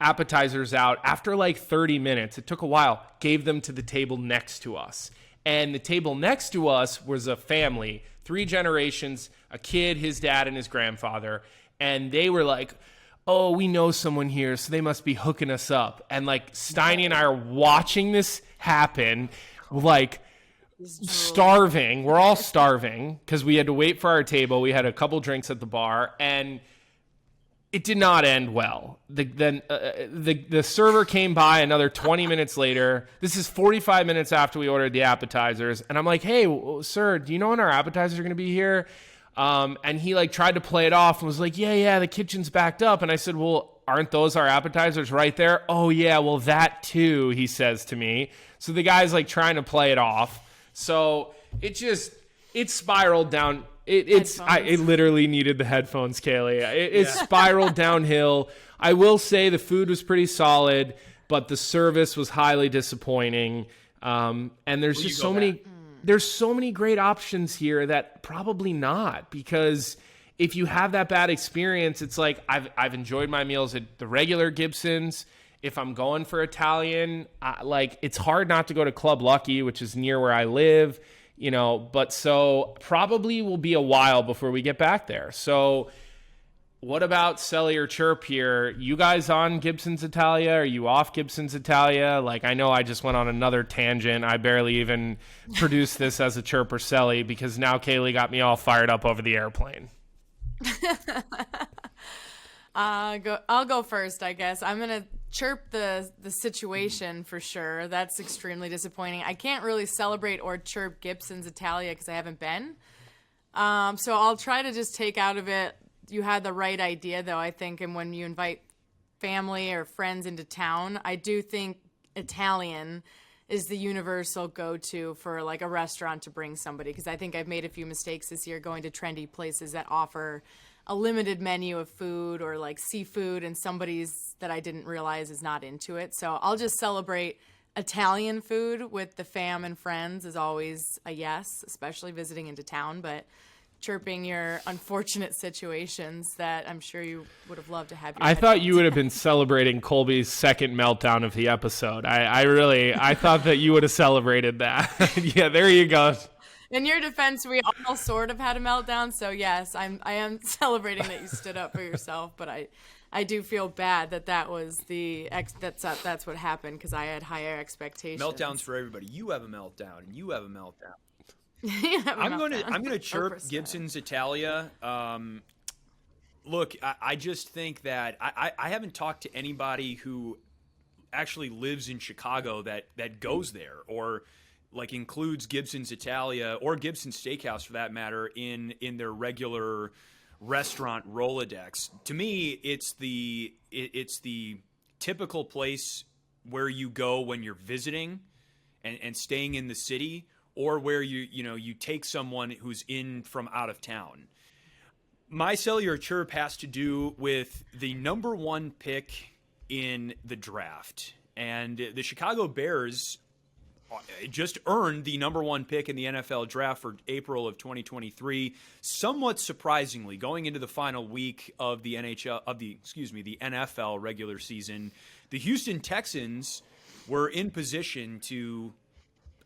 appetizers out after like 30 minutes. It took a while. Gave them to the table next to us. And the table next to us was a family, 3 generations, a kid, his dad, and his grandfather. And they were like, oh, we know someone here, so they must be hooking us up. And like Steiny and I are watching this happen, like starving. We're all starving because we had to wait for our table. We had a couple drinks at the bar, and it did not end well. The server came by another 20 minutes later. This is 45 minutes after we ordered the appetizers. And I'm like, hey, sir, do you know when our appetizers are going to be here? And he like tried to play it off and was like, yeah, the kitchen's backed up. And I said, well, aren't those our appetizers right there? Oh, yeah, well, that too, he says to me. So the guy's like trying to play it off. So it spiraled down. It literally needed the headphones, Kaylee. It spiraled downhill. I will say the food was pretty solid, but the service was highly disappointing. And there's just so many. There's so many great options here that probably not, because if you have that bad experience, it's like I've enjoyed my meals at the regular Gibson's. If I'm going for Italian, it's hard not to go to Club Lucky, which is near where I live. But so probably will be a while before we get back there. So what about Selly or Chirp here? You guys on Gibson's Italia? Are you off Gibson's Italia? Like, I know I just went on another tangent. I barely even produced this as a Chirp or Selly because now Kaylee got me all fired up over the airplane. I'll go first, I guess. I'm going to chirp the situation for sure. That's extremely disappointing. I can't really celebrate or chirp Gibson's Italia because I haven't been. So I'll try to just take out of it. You had the right idea, though, I think. And when you invite family or friends into town, I do think Italian is the universal go-to for like a restaurant to bring somebody, because I think I've made a few mistakes this year going to trendy places that offer a limited menu of food or like seafood, and somebody's that I didn't realize is not into it. So I'll just celebrate Italian food with the fam and friends is always a yes, especially visiting into town, but chirping your unfortunate situations that I'm sure you would have loved to have. I thought you would have been celebrating Colby's second meltdown of the episode. I thought that you would have celebrated that. Yeah, there you go. In your defense, we all sort of had a meltdown, so yes, I am celebrating that you stood up for yourself, but I do feel bad that was that's what happened, because I had higher expectations. Meltdowns for everybody. You have a meltdown, and you have a meltdown. I'm gonna chirp 100%. Gibson's Italia. Look, I just think that I haven't talked to anybody who actually lives in Chicago that goes there or like includes Gibson's Italia or Gibson's Steakhouse for that matter in their regular restaurant Rolodex. To me, it's the typical place where you go when you're visiting and staying in the city, or where you take someone who's in from out of town. My cellular chirp has to do with the number 1 pick in the draft. And the Chicago Bears just earned the number 1 pick in the NFL draft for April of 2023. Somewhat surprisingly, going into the final week of the NFL regular season, the Houston Texans were in position to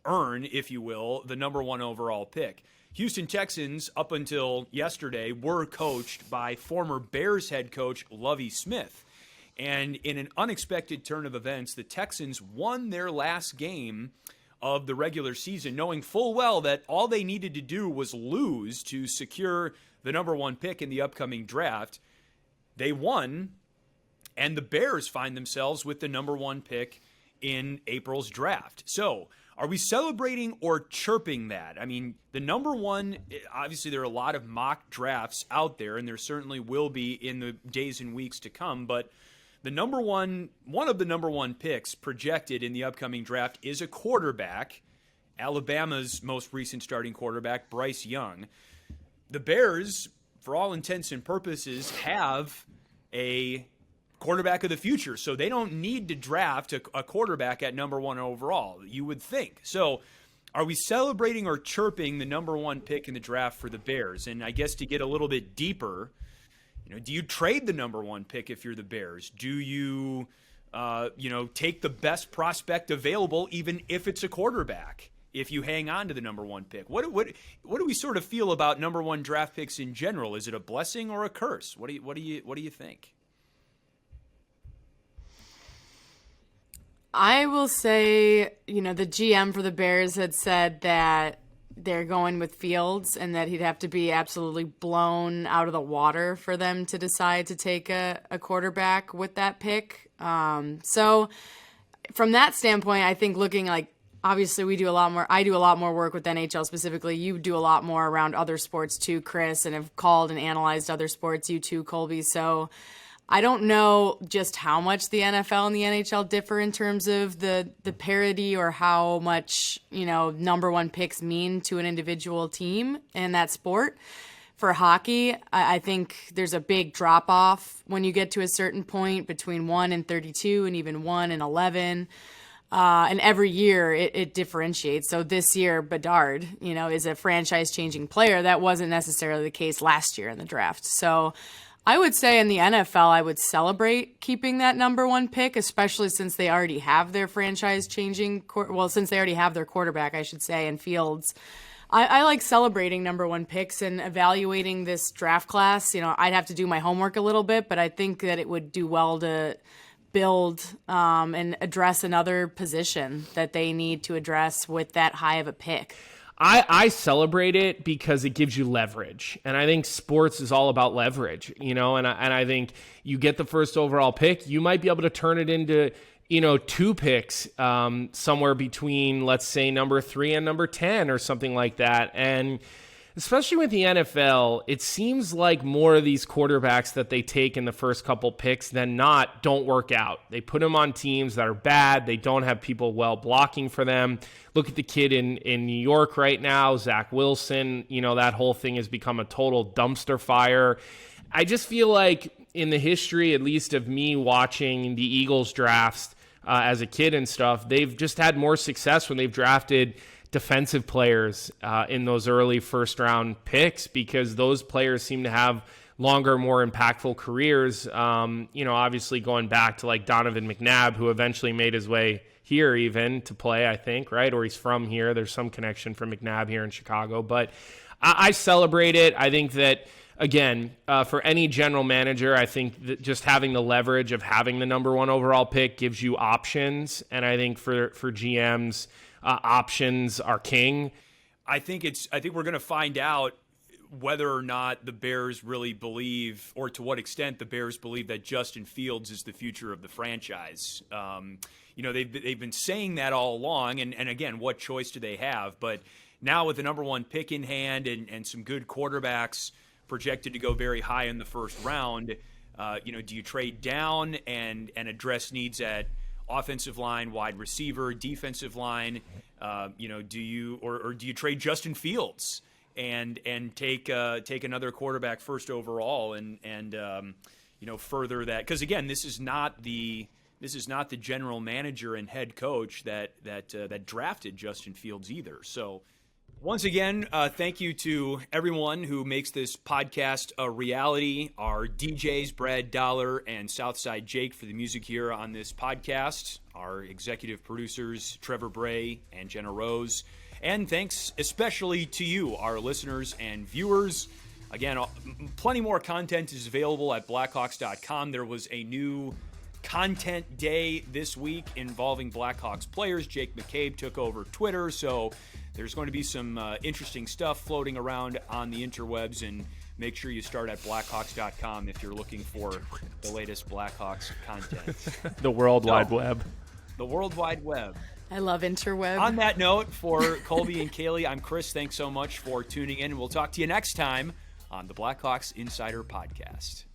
earn, if you will, the number 1 overall pick. Houston Texans, up until yesterday, were coached by former Bears head coach Lovie Smith. And in an unexpected turn of events, the Texans won their last game of the regular season, knowing full well that all they needed to do was lose to secure the number 1 pick in the upcoming draft. They won, and the Bears find themselves with the number 1 pick in April's draft. So, are we celebrating or chirping that? I mean, the number 1, obviously there are a lot of mock drafts out there, and there certainly will be in the days and weeks to come, but the one of the number 1 picks projected in the upcoming draft is a quarterback, Alabama's most recent starting quarterback, Bryce Young. The Bears for all intents and purposes, have a quarterback of the future. So they don't need to draft a quarterback at number 1 overall, you would think. So are we celebrating or chirping the number 1 pick in the draft for the Bears? And I guess to get a little bit deeper, do you trade the number 1 pick if you're the Bears? Do you, take the best prospect available, even if it's a quarterback, if you hang on to the number 1 pick? What do we sort of feel about number 1 draft picks in general? Is it a blessing or a curse? What do you think? I will say, the GM for the Bears had said that they're going with Fields and that he'd have to be absolutely blown out of the water for them to decide to take a quarterback with that pick. So from that standpoint, I think looking like, obviously I do a lot more work with NHL specifically. You do a lot more around other sports too, Chris, and have called and analyzed other sports, you too, Colby. So I don't know just how much the NFL and the NHL differ in terms of the parity or how much, number 1 picks mean to an individual team in that sport. For hockey, I think there's a big drop-off when you get to a certain point between 1 and 32 and even 1 and 11. And every year it differentiates. So this year, Bedard, is a franchise-changing player. That wasn't necessarily the case last year in the draft. So I would say in the NFL, I would celebrate keeping that number 1 pick, especially since they already have their since they already have their quarterback, I should say, in Fields. I like celebrating number 1 picks and evaluating this draft class. I'd have to do my homework a little bit, but I think that it would do well to build and address another position that they need to address with that high of a pick. I celebrate it because it gives you leverage. And I think sports is all about leverage, and I think you get the first overall pick, you might be able to turn it into, 2 picks somewhere between, let's say, number 3 and number 10 or something like that. And especially with the NFL, it seems like more of these quarterbacks that they take in the first couple picks than not don't work out. They put them on teams that are bad. They don't have people well blocking for them. Look at the kid in New York right now, Zach Wilson. That whole thing has become a total dumpster fire. I just feel like in the history, at least of me watching the Eagles drafts as a kid and stuff, they've just had more success when they've drafted defensive players in those early first-round picks because those players seem to have longer, more impactful careers. Obviously going back to like Donovan McNabb, who eventually made his way here even to play, I think, right? Or he's from here. There's some connection from McNabb here in Chicago. But I celebrate it. I think that, again, for any general manager, I think that just having the leverage of having the number 1 overall pick gives you options. And I think for GMs, options are king. I think we're going to find out whether or not the Bears really believe, or to what extent the Bears believe that Justin Fields is the future of the franchise. They've been saying that all along, and again, what choice do they have? But now with the number 1 pick in hand and some good quarterbacks projected to go very high in the first round, do you trade down and address needs at offensive line, wide receiver, defensive line? Do you trade Justin Fields and take another quarterback first overall and further that? Because again, this is not the general manager and head coach that drafted Justin Fields either. So once again, thank you to everyone who makes this podcast a reality. Our DJs, Brad Dollar and Southside Jake, for the music here on this podcast. Our executive producers, Trevor Bray and Jenna Rose. And thanks especially to you, our listeners and viewers. Again, plenty more content is available at Blackhawks.com. There was a new content day this week involving Blackhawks players. Jake McCabe took over Twitter, so there's going to be some interesting stuff floating around on the interwebs, and make sure you start at Blackhawks.com if you're looking for the latest Blackhawks content. The World Wide Web. The World Wide Web. I love interweb. On that note, for Colby and Kaylee, I'm Chris. Thanks so much for tuning in, and we'll talk to you next time on the Blackhawks Insider Podcast.